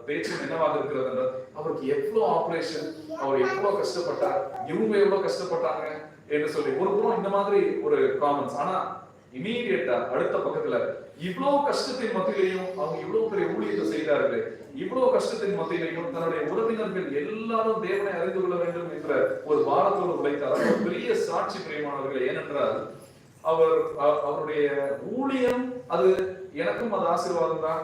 பேச்சும் என்னவாக இருக்கிறது என்றால், அவருக்கு எவ்வளவு ஆபரேஷன், அவர் எவ்வளவு கஷ்டப்பட்டார், இவங்க எவ்வளவு கஷ்டப்பட்டாங்க என்று சொல்லி ஒரு புறம் இந்த மாதிரி ஒரு காமெண்ட்ஸ். ஆனா இமீடியட்டா அடுத்த பக்கத்துல இவ்வளவு கஷ்டத்தின் மத்தியிலையும் அவங்க இவ்வளவு பெரிய ஊழியத்தை செய்தார்கள், இவ்வளவு கஷ்டத்தின் மத்தியிலையும் தன்னுடைய உறவினர்கள் எல்லாரும் தேவனை அறிந்து கொள்ள வேண்டும் என்ற ஒரு வாரத்தோடு உழைத்தார். அவர் பெரிய சாட்சி பிரியமானவர்கள். ஏனென்றால் அவருடைய ஊழியம் அது எனக்கும் அது ஆசீர்வாதம் தான்.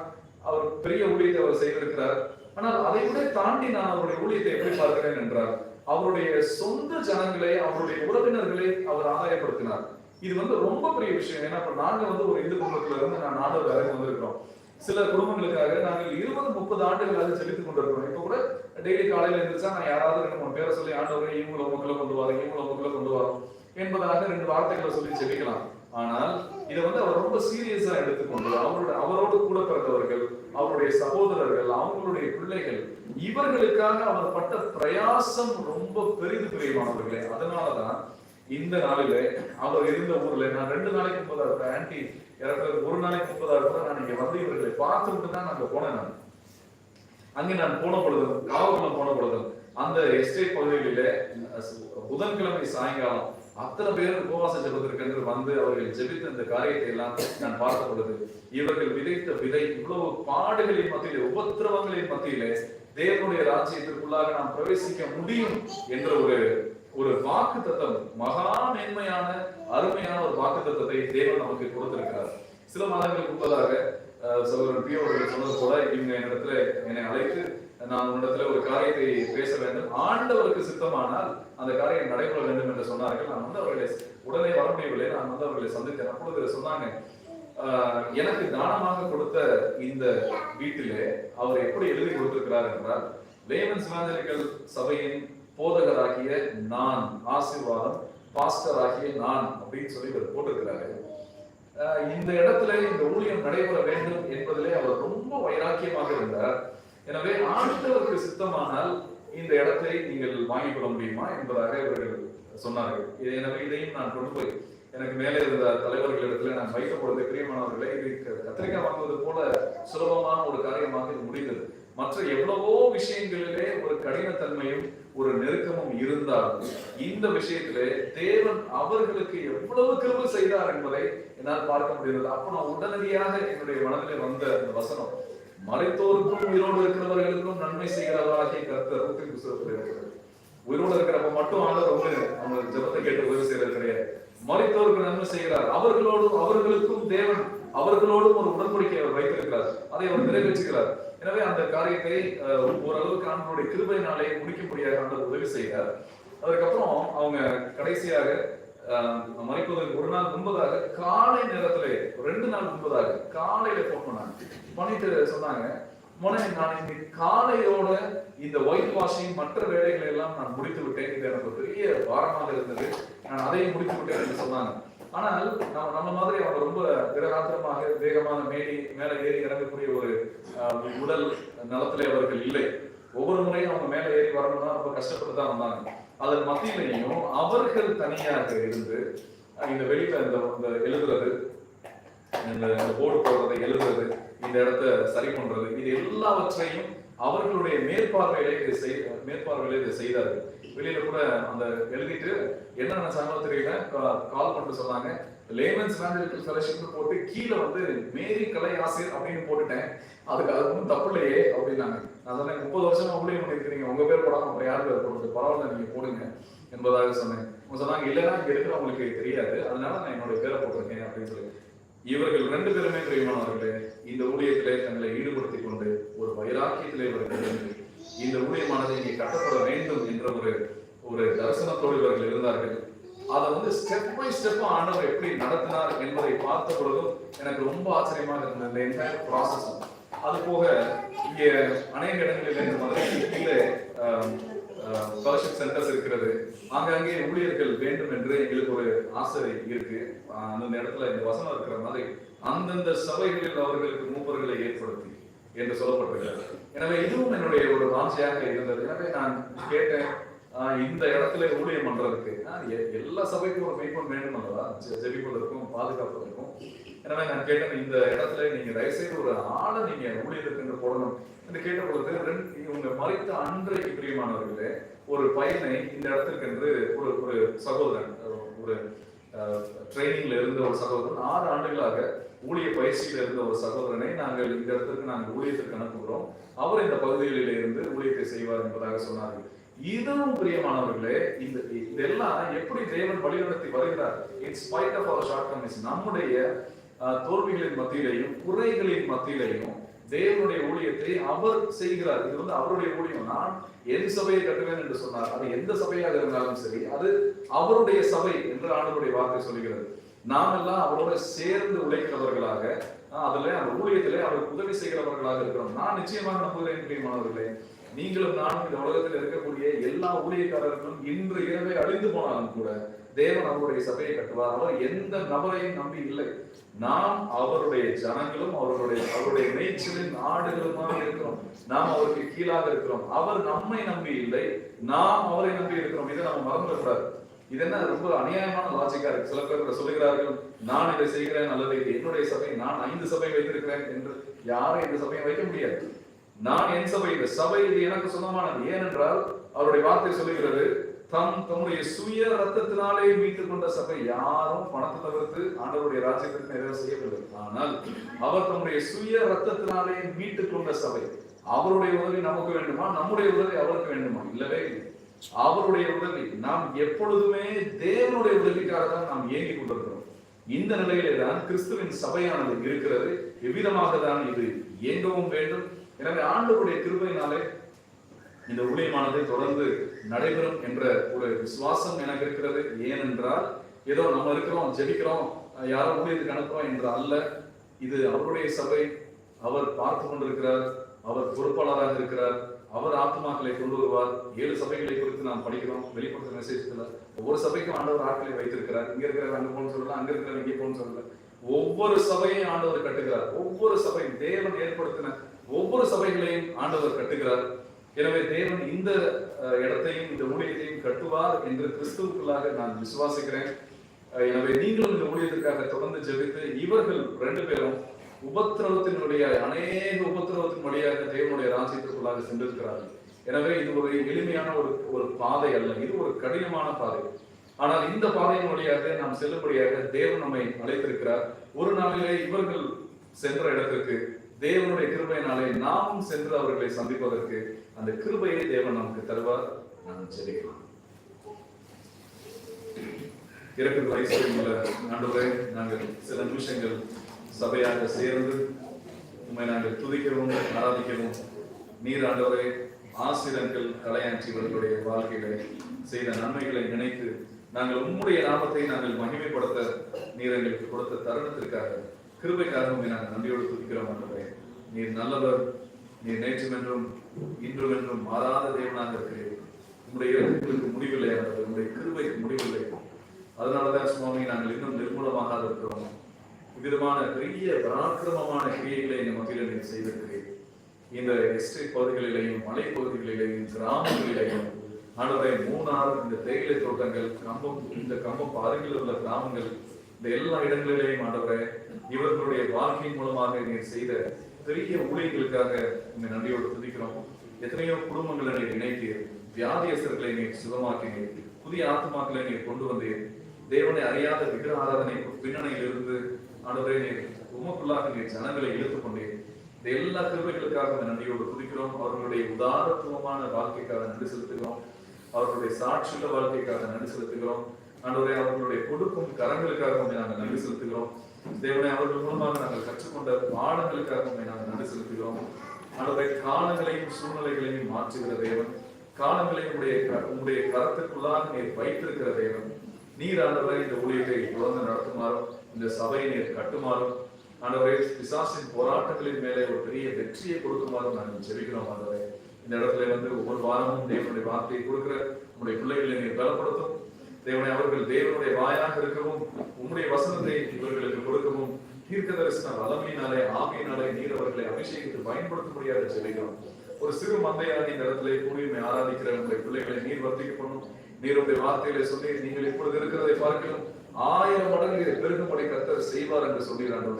அவர் பெரிய ஊழியத்தை அவர் செய்திருக்கிறார். ஆனால் அதை விட தாண்டி நான் அவருடைய ஊழியத்தை எப்படி பார்க்கிறேன் என்றால், அவருடைய சொந்த ஜனங்களை, அவருடைய உறவினர்களை அவர் ஆதாயப்படுத்தினார். இது ரொம்ப பெரிய விஷயம். ஏன்னா இப்ப நாங்க ஒரு இந்து குடும்பத்துல இருந்து நான் நாடு வரைக்கும் வந்திருக்கிறோம். சில குடும்பங்களுக்காக நாங்கள் 20-30 ஆண்டுகளாக செலுத்திக் கொண்டிருக்கிறோம். இப்ப கூட டெய்லி காலையில இருந்துச்சா நான் யாராவது 2-3 பேரை சொல்லி, ஆண்டவரை இவங்கள மக்களை கொண்டு வரோம், இவங்கள மக்களை கொண்டு வரோம் என்பதாக 2 வார்த்தைகளை சொல்லி செபிக்கலாம். ஆனால் இதை அவர் ரொம்ப சீரியஸா எடுத்துக்கொண்டு அவரோடு கூட பிறந்தவர்கள், அவருடைய சகோதரர்கள், அவங்களுடைய பிள்ளைகள், இவர்களுக்காக அவர் பட்ட பிரயாசம் ரொம்ப பெரிது பிரியமானவர்களே. அதனாலதான் இந்த நாளில அவர் இருந்த ஊர்ல நான் 2 நாளைக்கு முன்பதாக ஆன்டி இறக்குறது 1 நாளைக்கு முன்பதாக கூட நான் இங்க வந்து இவர்களை பார்த்துட்டு தான் நாங்க போனேன். நான் அங்கே நான் போன பொழுதும், காவல்குளம் போன பொழுதும், அந்த எஸ்டேட் பகுதிகளில புதன்கிழமை சாயங்காலம் அத்தனை பேர் உபவாச ஜெபத்திற்கு வந்து அவர்கள் ஜெபித்த இந்த காரியத்தை எல்லாம் நான் பார்த்த பொழுது, இவர்கள் விதைத்த விதை இவ்வளவு பாடுகளின் மத்தியிலே, உபத்திரவங்களின் மத்தியிலே தேவனுடைய ராஜ்யத்திற்குள்ளாக நாம் பிரவேசிக்க முடியும் என்ற ஒரு வாக்கு தத்தம், மகா மேன்மையான அருமையான ஒரு வாக்கு தத்தத்தை தேவன் நமக்கு கொடுத்திருக்கிறார். சில மாதங்களுக்கு முன்பதாக சகோதரன் பியோ அவர்கள் சொன்னது போல, இவங்க என்னை அழைத்து நான் உன்னிடத்துல ஒரு காரியத்தை பேச வேண்டும், ஆண்டவருக்கு சித்தமானால் அந்த காரியம் நடைபெற வேண்டும் என்று சொன்னார்கள். நான் அவர்களை உடனே வர முடியவில்லை. நான் அவர்களை சந்தித்தேன். அப்பொழுது சொன்னாங்க, எனக்கு தானமாக கொடுத்த இந்த வீட்டிலே அவர் எப்படி எழுதி கொடுத்திருக்கிறார் என்றால், லேமன்ஸ் இவாஞ்சலிக்கல் சபையின் போதகராகிய நான், ஆசீர்வாதம் பாஸ்டர் ஆகிய நான் அப்படின்னு சொல்லி இவர் போட்டிருக்கிறாரு. இந்த இடத்துல இந்த ஊழியம் நடைபெற வேண்டும் என்பதிலே அவர் ரொம்ப வைராக்கியமாக இருந்தார். எனவே ஆண்டவருக்கு சித்தமானால் இந்த இடத்தை நீங்கள் வாங்கிக் கொள்ள முடியுமா என்பதாக இவர்கள் சொன்னார்கள். எனவே இதையும் நான் கொண்டு போய் எனக்கு மேலே இருந்த தலைவர்களிடத்துல நான் வைத்த பொழுது, பிரியமானவர்களே, இது கத்திரிக்காய் வாங்குவது போல சுலபமான ஒரு காரியமாக இது முடிந்தது. மற்ற எவ்வளவோ விஷயங்களிலே ஒரு கடினத்தன்மையும் ஒரு நெருக்கமும் இருந்தாலும் இந்த விஷயத்திலே தேவன் அவர்களுக்கு எவ்வளவு கிருபை செய்தார் என்பதை என்னால் பார்க்க முடிந்தது. அப்ப நான் உடனடியாக என்னுடைய மனதிலே வந்த அந்த வசனம், மரித்தோருக்கும் உயிரோடு இருக்கிறவர்களுக்கும் நன்மை செய்கிறவராகிய கர்த்தர் இருக்கிறது. உயிரோடு இருக்கிறப்ப மட்டும் அவங்க ஜெபத்தை கேட்டு உதவி செய்யறது கிடையாது. மரித்தோருக்கு நன்மை செய்கிறார். அவர்களுக்கும் தேவன் அவர்களோடும் ஒரு உடன்படிக்கை அவர் வைத்திருக்கிறார். அதை அவர் நிறைவேற்றுகிறார். எனவே அந்த காரியத்தை ஓரளவுக்கு ஆண்டவருடைய கிருபையினாலே முடிக்கும்படியாக ஆண்டவர் உதவி செய்கிறார். அதுக்கப்புறம் அவங்க கடைசியாக மறைப்பதற்கு ஒரு நாள் முன்பதாக காலை நேரத்திலே 2 நாள் முன்பதாக காலையில போன் பண்ணாங்க. பண்ணிட்டு சொன்னாங்க, மோனே நான் இன்னைக்கு காலையோட இந்த ஒயிட் வாஷிங் மற்ற வேலைகளை எல்லாம் நான் முடித்து விட்டேன். இது எனக்கு பெரிய பாரமாக இருந்தது, நான் அதையும் முடித்து விட்டேன் என்று சொன்னாங்க. ஆனால் நம்ம மாதிரி அவங்க ரொம்ப திரகாத்திரமாக வேகமாக மேலே ஏறி இறங்கக்கூடிய ஒரு உடல் நலத்திலே அவர்கள் இல்லை. ஒவ்வொரு முறையும் அவங்க மேலே ஏறி வரணும்னா ரொம்ப கஷ்டப்பட்டு தான் வந்தாங்க. அதன் மத்தியிலையும் அவர்கள் தனியாக இருந்து இந்த வெளியில இந்த எழுதுறது, இந்த போர்டு போடுறதை, எழுதுறது, இந்த இடத்த சரி பண்றது, இது எல்லாவற்றையும் அவர்களுடைய மேற்பார்வையிலே இதை செய்தார்கள். வெளியில கூட அந்த எழுதிட்டு என்ன நினைச்சாங்களோ தெரியல, கால் பண்ணிட்டு சொன்னாங்க, லேமன்ஸ் மேனேஜர் ஃபெலோஷிப் போட்டு கீழே வந்து மேரி கலை ஆசிரியர் அப்படின்னு போட்டுட்டேன், அதுக்கு அது ஒன்றும் தப்பு இல்லையே அப்படின்னாங்க. நான் சொன்னேன், 30 வருஷமா ஊழியம் பண்ணிருக்கீங்க, உங்க பேர் போடாம அப்புறம் யார் பேர் போடுறது, பரவாயில்ல நீங்க போடுங்க என்பதாக சொன்னேன். அவங்க சொன்னாங்க, இல்லைன்னா இங்க இருக்கிறவங்களுக்கு தெரியாது, அதனால நான் என்னோட பேரை போட்டிருக்கேன் அப்படின்னு சொல்லி. இவர்கள் 2 பேருமே பிரியமானவர்களே இந்த ஊழியத்திலே தங்களை ஈடுபடுத்திக் கொண்டு ஒரு வைராக்கியத்திலே இவர்கள் இந்த ஊழியமானது இங்கே கட்டப்பட வேண்டும் என்ற ஒரு தரிசனத்தோடு இவர்கள் இருந்தார்கள். அதை வந்து ஸ்டெப் பை ஸ்டெப் ஆண்டவர் எப்படி நடத்தினார் என்பதை பார்த்த பொழுதும் எனக்கு ரொம்ப ஆச்சரியமாக இருந்தது இந்த என்டையர் ப்ராசஸ். அது போக இங்கே அநேக இடங்களில் இந்த மதுரையிலே ஃபெலோஷிப் சென்டர்ஸ் இருக்கிறது. அங்கங்கே ஊழியர்கள் வேண்டும் என்று எங்களுக்கு ஒரு ஆசை இருக்கு. அந்த இடத்துல இந்த வசனம் இருக்கிற மாதிரி அந்தந்த சபைகளில் அவர்களுக்கு மூப்பர்களை ஏற்படுத்தி என்று சொல்லப்பட்டிருக்கிறது. எனவே இதுவும் என்னுடைய ஒரு வாஞ்சையாக இருந்தது. எனவே நான் கேட்டேன், இந்த இடத்துல ஊழியம் பண்றதுக்கு எல்லா சபைக்கும் ஒரு மெய்ப்பன் வேண்டும் அல்லவா, ஜெபிப்பதற்கும் பாதுகாப்பதற்கும். எனவே நான் கேட்டேன், இந்த இடத்துல நீங்க தயவுசெய்து ஒரு ஆளை நீங்க ஊழியத்துக்கு போடணும் என்று கேட்ட பொழுது, இவங்க மறைத்த அன்றைக்கு பிரியமானவர்களே ஒரு பையனை இந்த இடத்திற்கு என்று ஒரு சகோதரன், ஒரு ட்ரைனிங்ல இருந்த ஒரு சகோதரன், 6 ஆண்டுகளாக ஊழிய பயிற்சியில் இருந்த ஒரு சகோதரனை நாங்கள் இந்த இடத்திற்கு நாங்கள் ஊழியத்திற்கு அனுப்புகிறோம், அவர் இந்த பகுதிகளில் இருந்து ஊழியத்தை செய்வார் என்பதாக சொன்னார்கள். இதுவும் பிரியமானவர்களே இதெல்லாம் எப்படி தேவன் வழிநடத்தி வருகிறார். இட்ஸ் ஸ்பைட் ஆஃப் அவர் ஷார்ட்கமிங்ஸ், நம்முடைய தோல்விகளின் மத்தியிலையும் குறைகளின் மத்தியிலையும் தேவனுடைய ஊழியத்தை அவர் செய்கிறார். இது வந்து அவருடைய ஊழியம். நான் என் சபையை கட்டுவேன் என்று சொன்னார். அது எந்த சபையாக இருந்தாலும் சரி, அது அவருடைய சபை என்று ஆண்டவருடைய வார்த்தை சொல்கிறது. நாம் எல்லாம் அவரோட சேர்ந்து உழைக்கிறவர்களாக, அதுல அந்த ஊழியத்திலே அவருக்கு உதவி செய்கிறவர்களாக இருக்கிறோம். நான் நிச்சயமாக நம்புகிறேன் பிரியமானவர்களே, நீங்களும் நானும் இந்த உலகத்தில் இருக்கக்கூடிய எல்லா ஊழியக்காரர்களும் இன்று இரவே அழிந்து போனாலும் கூட தேவன் அவருடைய சபையை கட்டுவார். அவர் எந்த நபரையும் நம்பி இல்லை. நாம் அவருடைய ஜனங்களும் அவருடைய மேய்ச்சலின் ஆடுகளுமாக இருக்கிறோம். நாம் அவருக்கு கீழாக இருக்கிறோம். அவர் நம்மை நம்பி இல்லை, நாம் அவரை நம்பி இருக்கிறோம். இதை நம்ம மறந்துடக்கூடாது. இது என்ன ரொம்ப அநியாயமான லாஜிக்கா இருக்கு. சில பேர் சொல்லுகிறார்கள், நான் இதை செய்கிறேன் அல்லது இது என்னுடைய சபை, நான் 5 சபை வைத்திருக்கிறேன் என்று. யாரும் இந்த சபையை வைக்க முடியாது. நான் என் சபை, இந்த சபை இது எனக்கு சொந்தமானது. ஏனென்றால் அவருடைய வார்த்தை சொல்லுகிறது, தம்முடைய சுய ரத்தத்தினாலே மீட்டுக் கொண்ட சபை. யாரும் பணத்தை தவிர்த்து ஆண்டவருடைய ராஜ்யத்திற்கு நிறைவு செய்யவில்லை. ஆனால் அவர் தம்முடைய சுய ரத்தத்தினாலே மீட்டுக் கொண்ட சபை. அவருடைய உதவி நமக்கு வேண்டுமா? நம்முடைய உதவி அவருக்கு வேண்டுமா? இல்லவே இல்லை. அவருடைய உதவி. நாம் எப்பொழுதுமே தேவனுடைய உதவிக்காக தான் நாம் ஏங்கிக் கொண்டிருக்கிறோம். இந்த நிலையிலே தான் கிறிஸ்துவின் சபையானது இருக்கிறது. எவ்விதமாக தான் இது இயங்கவும் வேண்டும். எனவே ஆண்டவருடைய கிருபையினாலே இந்த ஊழியமானது தொடர்ந்து நடைபெறும் என்ற ஒரு விசுவாசம் எனக்கு இருக்கிறது. ஏனென்றால் ஏதோ நம்ம இருக்கிறோம், ஜெபிக்கிறோம், யாரோ ஊழியத்துக்கு அனுப்புறோம் என்று அல்ல. இது அவருடைய சபை. அவர் பார்த்து கொண்டிருக்கிறார். அவர் பொறுப்பாளராக இருக்கிறார். அவர் ஆத்மாக்களை கொண்டு வருவார். 7 சபைகளை குறித்து நாம் படிக்கிறோம் வெளிப்படுத்த மெசேஜ்ல. ஒவ்வொரு சபைக்கும் ஆண்டவர் ஆட்களை வைத்திருக்கிறார். இங்க இருக்கிற அங்க போன்னு சொல்லலாம், அங்க இருக்கிற இங்கே போன்னு சொல்லல. ஒவ்வொரு சபையையும் ஆண்டவர் கட்டுகிறார். ஒவ்வொரு சபையும் தேவன் ஏற்படுத்தின ஒவ்வொரு சபைகளையும் ஆண்டவர் கட்டுகிறார். எனவே தேவன் இந்த இடத்தையும் இந்த ஊழியத்தையும் கட்டுவார் என்று கிறிஸ்துவுக்குள்ளாக நான் விசுவாசிக்கிறேன். எனவே நீங்களும் இந்த ஊழியத்திற்காக தொடர்ந்து ஜெபித்து, இவர்கள் 2 பேரும் உபத்திரவத்தினுடைய அநேக உபத்திரவத்தின் வழியாக தேவனுடைய ராஜ்யத்திற்குள்ளாக சென்றிருக்கிறார்கள். எனவே இது ஒரு எளிமையான ஒரு பாதை அல்ல, இது ஒரு கடினமான பாதை. ஆனால் இந்த பாதையின் வழியாக நாம் செல்லும்படியாக தேவன் நம்மை அழைத்திருக்கிறார். ஒரு நாளிலே இவர்கள் சென்ற இடத்திற்கு தேவனுடைய கிருபையினாலே நாமும் சென்று அவர்களை சந்திப்பதற்கு அந்த கிருபையை தேவன் நமக்கு தருவார். நாம் ஜெபிக்கலாம். இறக்கு ஐஸ்வர்யமுள்ள ஆண்டவரே, நாங்கள் சில நிமிஷங்கள் சபையாக சேர்ந்து உண்மை நாங்கள் துதிக்கவும் ஆராதிக்கவும், நீர் ஆண்டவரே ஆசிரியர்கள் கலையாட்சி இவர்களுடைய வாழ்க்கைகளை செய்த நன்மைகளை நினைத்து நாங்கள் உம்முடைய நாமத்தை நாங்கள் மகிமைப்படுத்த நீர் எங்களுக்கு கொடுத்த தருணத்திற்காக கிருபைக்காக உண்மை நாங்கள் நன்றியோடு துதிக்கிறோம் ஆண்டவரே. நீர் நல்லவர், நீர் நேற்றும் என்றும் இன்றும் என்றும் மாறாத தேவனாக இருக்கிறீர். உங்களுடைய இறங்குகளுக்கு முடிவில்லை ஆண்டவர், உங்களுடைய கிருபைக்கு முடிவில்லை. அதனாலதான் சுவாமி நாங்கள் இன்னும் நிர்மூலமாக இருக்கிறோம். விதமான பெரிய பராக்கிரமமான கிரியைகளை எங்கள் மத்தியில் நீர் செய்திருக்கிறீர். இந்த எஸ்டேட் பகுதிகளிலேயும் மலைப்பகுதிகளிலேயும் கிராமங்களிலேயும் ஆண்டவரே, மூணார், இந்த தேயிலை தோட்டங்கள், கம்பம், இந்த கம்பம் அருகில் உள்ள கிராமங்கள், இந்த எல்லா இடங்களிலேயும் ஆண்டவரே இவர்களுடைய வாழ்க்கையின் மூலமாக நீர் செய்த பெரிய ஊழியர்களுக்காக உண்மை நன்றியோடு துதிக்கிறோம். எத்தனையோ குடும்பங்களை நீர் இணைத்தீர், வியாதியஸ்தர்களை நீர் சுகமாக்கினீர், புதிய ஆத்மாக்களை நீர் கொண்டு வந்தீர். தேவனை அறியாத விக்கிர ஆராதனை பின்னணியில் இருந்து ஆண்டவரே நீர் உமக்குள்ளாக நீர் ஜனங்களை இழுத்துக் கொண்டீர். இந்த எல்லா கிருபைகளுக்காக நன்றியோடு துதிக்கிறோம். அவர்களுடைய உதாரத்துவமான வாழ்க்கைக்காக நன்றி செலுத்துகிறோம். அவர்களுடைய சாட்சியுள்ள வாழ்க்கைக்காக நன்றி செலுத்துகிறோம். ஆண்டவரே, அவர்களுடைய கொடுக்கும் கரங்களுக்காக நாங்கள் நன்றி செலுத்துகிறோம். தேவனை அவர்கள் மூலமாக நாங்கள் கற்றுக்கொண்ட பாடங்களுக்காக நாங்கள் நன்றி செலுத்துகிறோம். ஆண்டவரே, காலங்களையும் சூழ்நிலைகளையும் மாற்றுகிற தேவன், காலங்களையும் உங்களுடைய கரத்திற்குள்ளாக நீர் வைத்திருக்கிற தேவன். நீர் ஆண்டவரே இந்த ஊழியத்தை தொடர்ந்து நடத்துமாறும், இந்த சபையை நீர் கட்டுமாறும், ஆண்டவரே பிசாசின் போராட்டங்களின் மேலே ஒரு பெரிய வெற்றியை கொடுக்குமாறும் நாங்கள் ஜெபிக்கிறோம். ஆண்டவரே, இந்த இடத்துல ஒவ்வொரு வாரமும் தேவனுடைய வார்த்தையை கொடுக்கிற உங்களுடைய பிள்ளைகளை நீர் பலப்படுத்தும். தேவனை அவர்கள் தேவனுடைய வாயாக இருக்கவும், உங்களுடைய வசனத்தை இவர்களுக்கு கொடுக்கவும், தீர்க்க தரிசன வல்லமையினாலே ஆவியினாலே நீர் அவர்களை அபிஷேகத்தில் பயன்படுத்த முடியாத ஜெபிக்கிறோம். ஒரு சிறு மந்தையாக இந்த இடத்துல கூடியுமே ஆராதிக்கிற உங்களுடைய பிள்ளைகளை நீர் வர்த்திக்க பண்ணும். நீருடைய வார்த்தைகளை சொல்லி நீங்கள் இப்பொழுது இருக்கிறதை பார்க்கணும் 1000 மடங்கு பெருகும்படி கர்த்தர் செய்வார் என்று சொல்கிறார்கள்.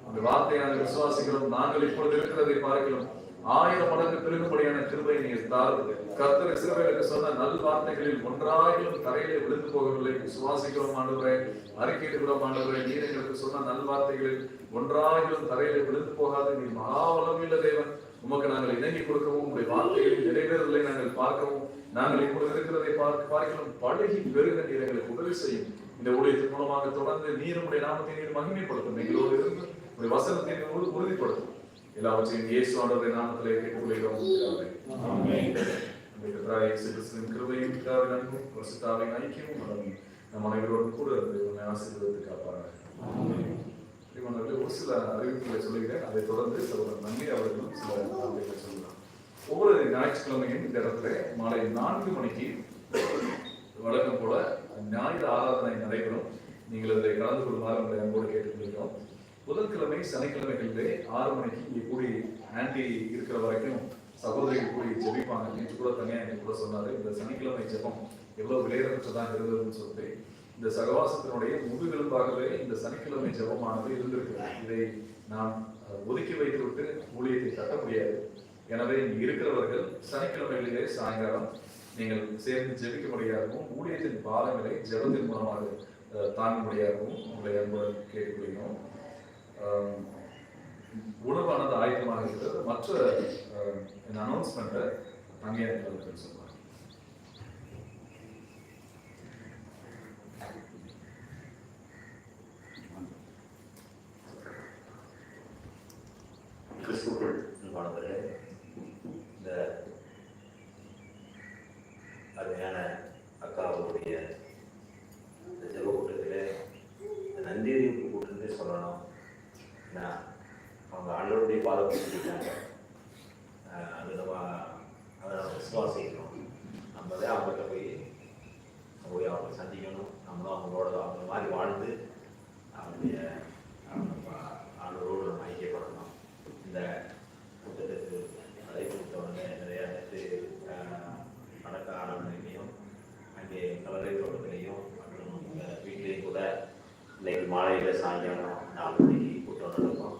அந்த வார்த்தையை நாங்கள் விசுவாசிக்கிறோம். நாங்கள் இப்பொழுது இருக்கிறதை பார்க்கணும் 1000 மடங்கு பெருகும்படியான கிருபை நீர் தாரும். கர்த்தர் இஸ்ரவேலுக்கு சொன்ன நல் வார்த்தைகளில் ஒன்றாயிலும் தரையிலே விழுந்து போகவில்லை. விசுவாசிக்கிறோம் ஆண்டவரே, அறிக்கையிடுகிறோம் ஆண்டவரே, நீர் எங்களுக்கு சொன்ன நல் வார்த்தைகளில் ஒன்றாயிலும் தரையிலே விழுந்து போகாது. நீர் மகாவலமுள்ள தேவன். உமக்கு நாங்கள் இணங்கி கொடுக்கவும், உங்களுடைய வார்த்தைகளில் நிறைவேறலை நாங்கள் பார்க்கவும், நாங்கள் இப்பொழுது இருக்கிறதை பார்க்கலாம் பழகி பெருக நீர் எங்களுக்கு உதவி செய்யும். இந்த ஊழியத்தின் மூலமாக தொடர்ந்து நீர் உங்களுடைய நாமத்தை நீர் மகிமைப்படுத்தும். எங்களோடு இருந்து உங்களுடைய வசனத்தை உறுதிப்படுத்தும். எல்லாவற்றையும் இயேசு ஆண்டவருடைய நாமத்திலே கேட்டுக்கொள்கிறோம். கிருபையும் பிதாவின் அன்பும் பரிசுத்தாவின் ஐக்கியமும் நம் அனைவரோடும் கூட இருந்து ஆசீர்வாதத்தை காப்பாங்க. ஒரு சில அறிவிப்புகளை சொல்லுகிறேன். அதை தொடர்ந்து சகோதரர் நன்றி அவர்களும் சில அறிவிப்புகளை சொல்லலாம். ஒவ்வொரு ஞாயிற்றுக்கிழமையும் இந்த இடத்துல மாலை 4 மணிக்கு வழக்கம் போல ஞாயிறு ஆராதனை நடைபெறும். நீங்கள் அதை கலந்து கொள்ளுமாறு உங்களை அன்போடு கேட்டுக்கொள்கிறோம். புதன்கிழமை சனிக்கிழமைகளிலே 6 மணிக்கு இங்கே கூடி ஆண்டி இருக்கிற வரைக்கும் சகோதரிகள் கூடி ஜெபிப்பாங்க. நேற்று கூட தனியாக எனக்கு கூட சொன்னாரு, இந்த சனிக்கிழமை ஜெபம் எவ்வளவு விலையேறப்பட்டதாக இருந்ததுன்னு சொல்லிட்டு. இந்த சகவாசத்தினுடைய முதுகெலும்பாகவே இந்த சனிக்கிழமை ஜெபமானது இருந்திருக்கிறது. இதை நாம் ஒதுக்கி வைத்துவிட்டு ஊழியத்தை கட்ட முடியாது. எனவே இங்கு இருக்கிறவர்கள் சனிக்கிழமைகளிலே சாயங்காலம் நீங்கள் சேர்ந்து ஜெபிக்க முடியாகவும், ஊழியத்தின் பாதங்களை ஜெபத்தின் மூலமாக தாங்க முடியாகவும் உங்களை அன்புடன் கேட்டுக்கொள்கிறோம். உணவானது ஆயத்தமாக இருக்கிறது. மற்ற அனௌன்ஸ்மெண்ட்டை தங்கையாக சொல்லுவாங்க. கிறிஸ்துக்குள் அன்பானவர்களே, இந்த அருமையான அக்காவுடைய இந்த ஜெப கூட்டத்தில் நன்றி அறிவிப்பு கூட்டத்திலே சொல்லணும். ஏன்னா அவங்க ஆண்டவருடைய பாதத்தை சொல்லிட்டாங்க. அது அதை நம்ம விசுவாசிக்கணும். நம்ம தான் அவங்கள்ட்ட போய் அவங்களை சந்திக்கணும். நம்மளும் அவங்களோட அவங்க மாதிரி வாழ்ந்து அவங்களுடைய ஆண்டவரோடு நம்ம ஐக்கியப்படணும். இந்த கூட்டத்துக்கு அழைப்பு கொடுத்தவங்க நிறைய வணக்க ஆராதனையிலையும் அங்கே கலரை தோட்டத்திலையும் மற்றும் வீட்லேயும் கூட இன்னைக்கு மாலையில் சாயங்காலம் 4 மணிக்கு கூட்டம் நடக்கும்.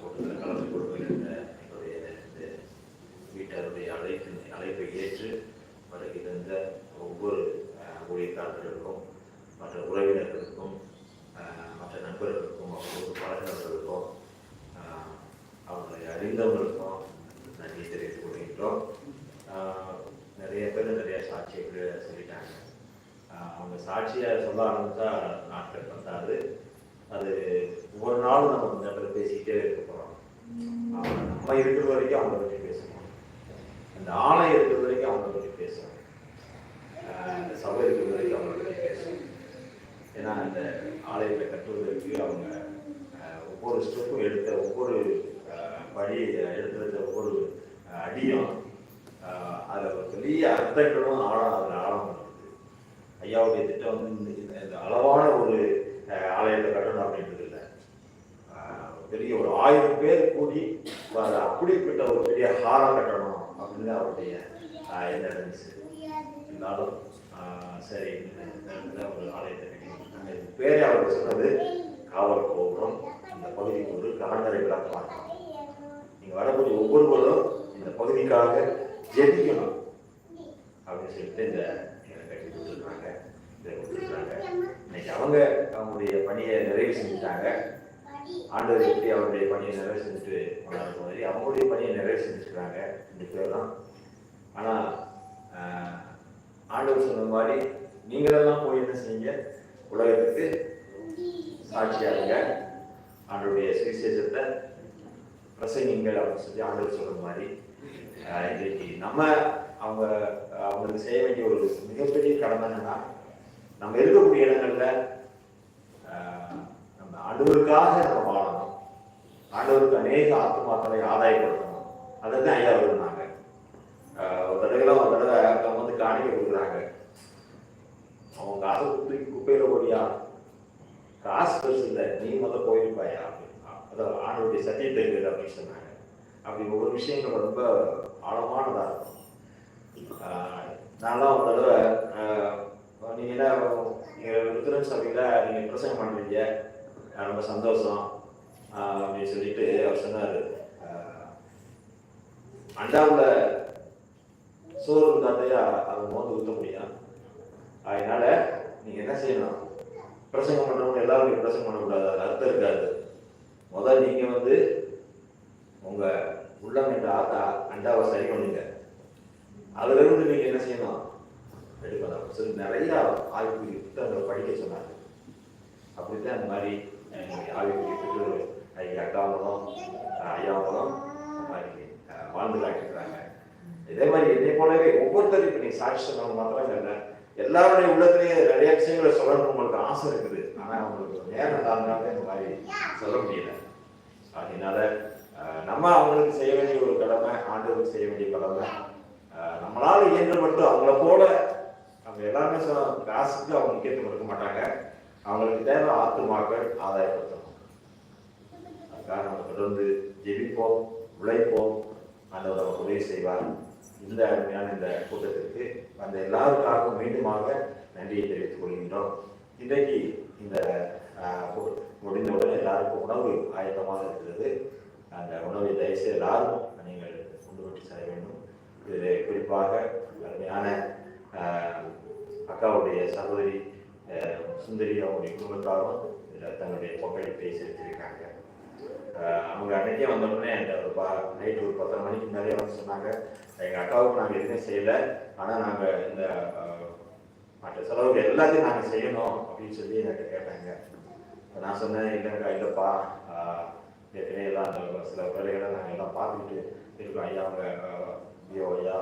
கூட்டத்தில் கலந்து கொடுக்கின்ற எங்களுடைய வீட்டருடைய அழைப்பை ஏற்று வருகின்ற ஒவ்வொரு ஊழியக்காரர்களுக்கும், மற்ற உறவினர்களுக்கும், மற்ற நண்பர்களுக்கும், அவங்களோட பழகினர்களுக்கும், அவங்களை அறிந்தவர்களுக்கும் நன்றி தெரிவித்துக் கொள்கின்றோம். நிறைய பேர் நிறைய சாட்சியை சொல்லிட்டாங்க. அவங்க சாட்சியை சொல்ல ஆரம்பித்தா நாட்கள் பத்தாது. அது ஒவ்வொரு நாளும் நம்ம கொஞ்சம் பேர் பேசிக்கிட்டே இருக்க போகிறோம். நம்ம இருக்கிற வரைக்கும் அவங்கள பற்றி பேசணும். அந்த ஆலை இருக்கிற வரைக்கும் அவங்கள பற்றி பேசணும். இந்த சபை இருக்கிற வரைக்கும் அவங்கள படி எடுத்து வச்ச ஒவ்வொரு அடியும் அதில் ஒரு பெரிய அர்த்தங்களும் அதில் ஆழம் இருக்குது. ஐயாவுடைய திட்டம் வந்து இந்த அளவான ஒரு ஆலயத்தை கட்டணும் அப்படின்றது இல்லை, பெரிய ஒரு 1000 பேர் கூடி அப்படிப்பட்ட ஒரு பெரிய ஹாலம் கட்டணும் அப்படின்னு அவருடைய எண்ணம் இருந்துச்சு. இருந்தாலும் சரி ஒரு ஆலயத்தை கட்டி பேரே அவருக்கு சொன்னது காவல் கோபுரம். இந்த பகுதிக்கு ஒரு கலங்கரை விளக்கமாக இருக்கும். நீங்கள் வரக்கூடிய ஒவ்வொருவரும் இந்த பகுதிக்காக ஜெபிக்கணும் அப்படின்னு சொல்லிட்டு இந்த கட்டி கொடுத்துருக்காங்க. இதை கொடுத்துருக்காங்க. இன்னைக்கு அவங்களுடைய பணியை நிறைவு செஞ்சுட்டாங்க. ஆண்டவர் எப்படி அவருடைய பணியை நிறைவு செஞ்சுட்டு கொண்டாடுற மாதிரி அவங்களுடைய பணியை நிறைவு செஞ்சுருக்காங்க 2 பேர் தான். ஆனால் ஆண்டவர் சொன்ன மாதிரி நீங்களெல்லாம் போய் என்ன செய்யுங்க, உலகத்துக்கு சாட்சியாருங்க, ஆண்டவருடைய சுவிசேஷத்தை பிரசங்கிங்கள் அப்படின்னு சொல்லி ஆண்டவர் சொல்ற மாதிரி இன்றைக்கு நம்ம அவங்களுக்கு செய்ய வேண்டிய ஒரு மிகப்பெரிய கடமை என்னன்னா, நம்ம இருக்கக்கூடிய இடங்கள்ல நம்ம ஆண்டவருக்காக நம்ம வாழணும், ஆண்டவருக்கு அநேக ஆத்மாக்களை ஆதாயப்படுத்தணும். அதை தான் ஐயா விரும்பினாங்க. ஒரு தடவை அவங்க வந்து காணிக்கை கொடுக்குறாங்க. அவங்க காசை குப்பையில போடியா, காசு பெருசு இல்லை, நீ முதல்ல போயிருப்பாயா அதாவது ஆண்டவருடைய சத்தியத்தை இருக்குது அப்படின்னு சொன்னாங்க. அப்படி ஒவ்வொரு விஷயங்கள் ரொம்ப ஆழமானதாக இருக்கும். நான்லாம் ஒரு தடவை நீங்கள் என்ன ருத்ரன் சபையில் நீங்கள் பிரசங்கம் பண்ணுறீங்க, ரொம்ப சந்தோஷம் அப்படின்னு சொல்லிட்டு அவர் சொன்னார், அண்டாவில் சோறு இருந்தாத்தையா அதை மோந்து ஊற்ற முடியும், அதனால நீங்கள் என்ன செய்யணும், பிரசங்கம் பண்ணுறவங்க எல்லாரும் நீங்கள் பிரசங்கம் பண்ணக்கூடாது, அது அர்த்தம் இருக்காது. முதல் நீங்கள் வந்து உங்கள் உள்ளம் என்ற அண்டாவை சரி பண்ணுங்க, அதுலேருந்து நீங்கள் என்ன செய்யணும் எடுக்கணும் சொல்லி நிறையா ஆய்வுக்குரிய புத்தகங்களை படிக்க சொன்னாங்க. அப்படித்தான் அந்த மாதிரி ஆய்வுக்குரிய பெற்றோர் அக்காவங்களும் ஐயாவங்களும் அந்த மாதிரி வாழ்ந்து காட்டிருக்கிறாங்க. இதே மாதிரி என்னை போலவே ஒவ்வொருத்தரும் இப்போ நீங்கள் சாட்சி சொன்னவங்க மாத்திரம் இல்லை, எல்லாருடைய உள்ளத்திலேயே நிறைய விஷயங்களை சொல்லணும் உங்களுக்கு ஆசை இருக்குது. ஆனால் அவங்களுக்கு நேரம் இல்லாதனால இந்த மாதிரி சொல்ல முடியல. அதனால நம்ம அவங்களுக்கு செய்ய வேண்டிய ஒரு கடமை, ஆண்டவருக்கு செய்ய வேண்டிய கடமை. நம்மளால இயன்ற மட்டும் அவங்கள போல அவங்க எல்லாருமே காசுக்கு அவங்க முக்கியத்துவம் கொடுக்க மாட்டாங்க. அவங்களுக்கு தேவை ஆத்துமாக்கள் ஆதாயப்படுத்தணும். அதுக்காக நம்ம தொடர்ந்து ஜெபிப்போம், உழைப்போம், ஆண்டவர் அவர் உதவி செய்வார். இந்த அருமையான இந்த கூட்டத்திற்கு அந்த எல்லாருக்காகவும் மீண்டுமாக நன்றியை தெரிவித்துக் கொள்கின்றோம். இன்றைக்கு இந்த முடிந்தவுடன் எல்லாருக்கும் உணவு ஆயத்தமாக இருக்கிறது. அந்த உணவை தயவுசெய்து எல்லாரும் நீங்கள் கொண்டு விட்டு செல்ல வேண்டும். இதில் குறிப்பாக அருமையான அக்காவுடைய சகோதரி சுந்தரி அவங்களுடைய குடும்பத்தாரும் இதில் தன்னுடைய பங்களிப்பை செலுத்தியிருக்காங்க. அவங்க அன்றைக்கே வந்தோடனே அந்த நைட்டு ஒரு 10 மணிக்கு மேலே வந்து சொன்னாங்க, எங்கள் அக்காவுக்கு நாங்கள் எதுவுமே செய்யலை, ஆனால் நாங்கள் இந்த மற்ற செலவுகள் எல்லாத்தையும் நாங்கள் செய்யணும் அப்படின்னு சொல்லி எனக்கு கேட்டாங்க. நான் சொன்னேன், இல்லைப்பா, ஏற்கனவே எல்லாம் அந்த சில வேலைகளை நாங்கள் எல்லாம் பார்த்துக்கிட்டு இருக்கோம். ஐயா அவங்க ஐயா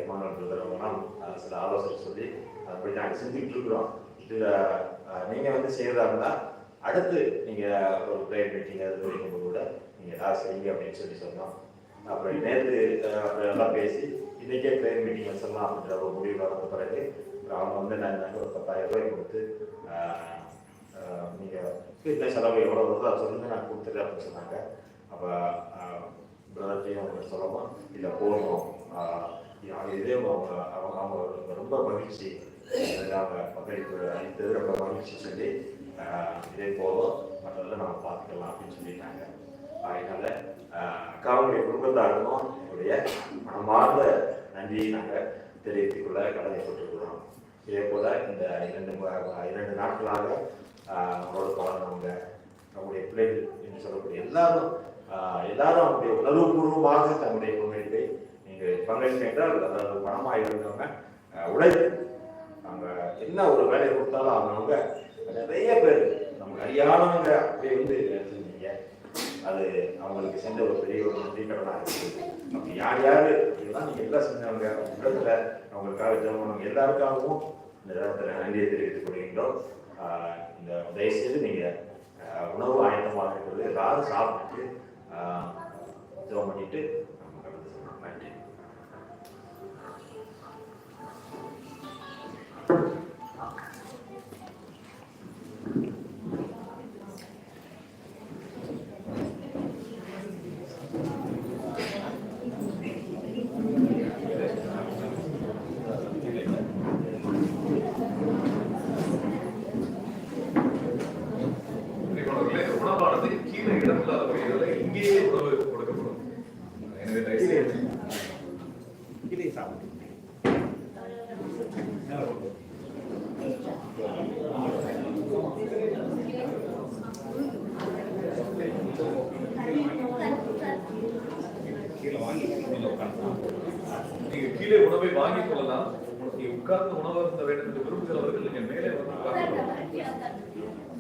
ஐமானல் பிரதர்லாம் சில ஆலோசனை சொல்லி அப்படி நாங்கள் செஞ்சுக்கிட்டு இருக்கிறோம். இதில் நீங்கள் வந்து செய்கிறதா இருந்தால் அடுத்து நீங்கள் ஒரு ப்ரேயர் மீட்டிங் அது வைக்கும்போது கூட நீங்கள் ஏதாவது செய்யுங்க அப்படின்னு சொல்லி சொன்னோம். அப்புறம் நேற்று எல்லாம் பேசி இன்றைக்கே ப்ரேயர் மீட்டிங் வச்சிடலாம் அப்படின்ற ஒரு முடிவு வந்த பிறகு அவங்க வந்து நாங்கள் ஒரு 10,000 ரூபாய் கொடுத்து நீங்கள் இந்த செலவு எவ்வளோ வருதோ அதை சொல்லுங்கள் நான் கொடுத்துட்டு அப்படின்னு சொன்னாங்க. அப்போ பிரதர்ட்டையும் அவங்க சொல்லவும் இல்லை போகணும், இதே அவங்க ரொம்ப மகிழ்ச்சி, அவங்க பங்களிப்பு அளித்தது ரொம்ப மகிழ்ச்சி சொல்லி இதே போதும், மற்றதெல்லாம் நம்ம பார்த்துக்கலாம் அப்படின்னு சொல்லிட்டாங்க. அதனால அக்காவுடைய குடும்பத்தாருக்கும் என்னுடைய மனமார்ந்த நன்றியை நாங்கள் தெரிவித்துக் கொள்ள கடமைப்பட்டிருக்கிறோம். இதே போல இந்த 2 நாட்களாக அவங்களோட பழகினவங்க, நம்முடைய பிள்ளைகள் என்று சொல்லக்கூடிய எல்லாரும் அவங்களுடைய உணர்வுபூர்வமாக தன்னுடைய பங்களிப்பை நீங்கள் பங்களிப்பு என்றால் அதாவது பணமாக இருந்தவங்க உழைப்பு, அவங்க என்ன ஒரு வேலையை கொடுத்தாலும் அவங்கவுங்க நிறைய பேர் நமக்கு அறியாதவங்க அப்படியே வந்து செஞ்சீங்க. அது அவங்களுக்கு செஞ்ச ஒரு பெரிய ஒரு நன்றி கடனாக இருக்குது. அப்படி யார் இதெல்லாம் நீங்கள் எல்லாம் செஞ்சவங்க இடத்துல அவங்களுக்காக ஜெபம் எல்லாருக்காகவும் இந்த இடத்துல நன்றியை தெரிவித்துக் கொள்கின்றோம். இந்த தயவுசெய்து நீங்கள் உணவு ஆயத்தமாக இருக்கிறது எல்லாரும் சாப்பிட்டுட்டு ஜெபம் பண்ணிட்டு நம்ம கடந்து செல்லலாம். நன்றி. பிரியமானவர்களே, இந்த உணவானது கீழே இடமில்லாத வகையில் இங்கேயே உணவு கொடுக்கப்படும். எனவே தயவு செய்து நீங்க கீழே உணவை வாங்கிக் கொள்ளலாம். நீங்க உட்கார்ந்து உணவு அருந்த வேண்டும் என்று விரும்புகிறவர்கள் நீங்க மேலே வந்து உட்கார்ந்து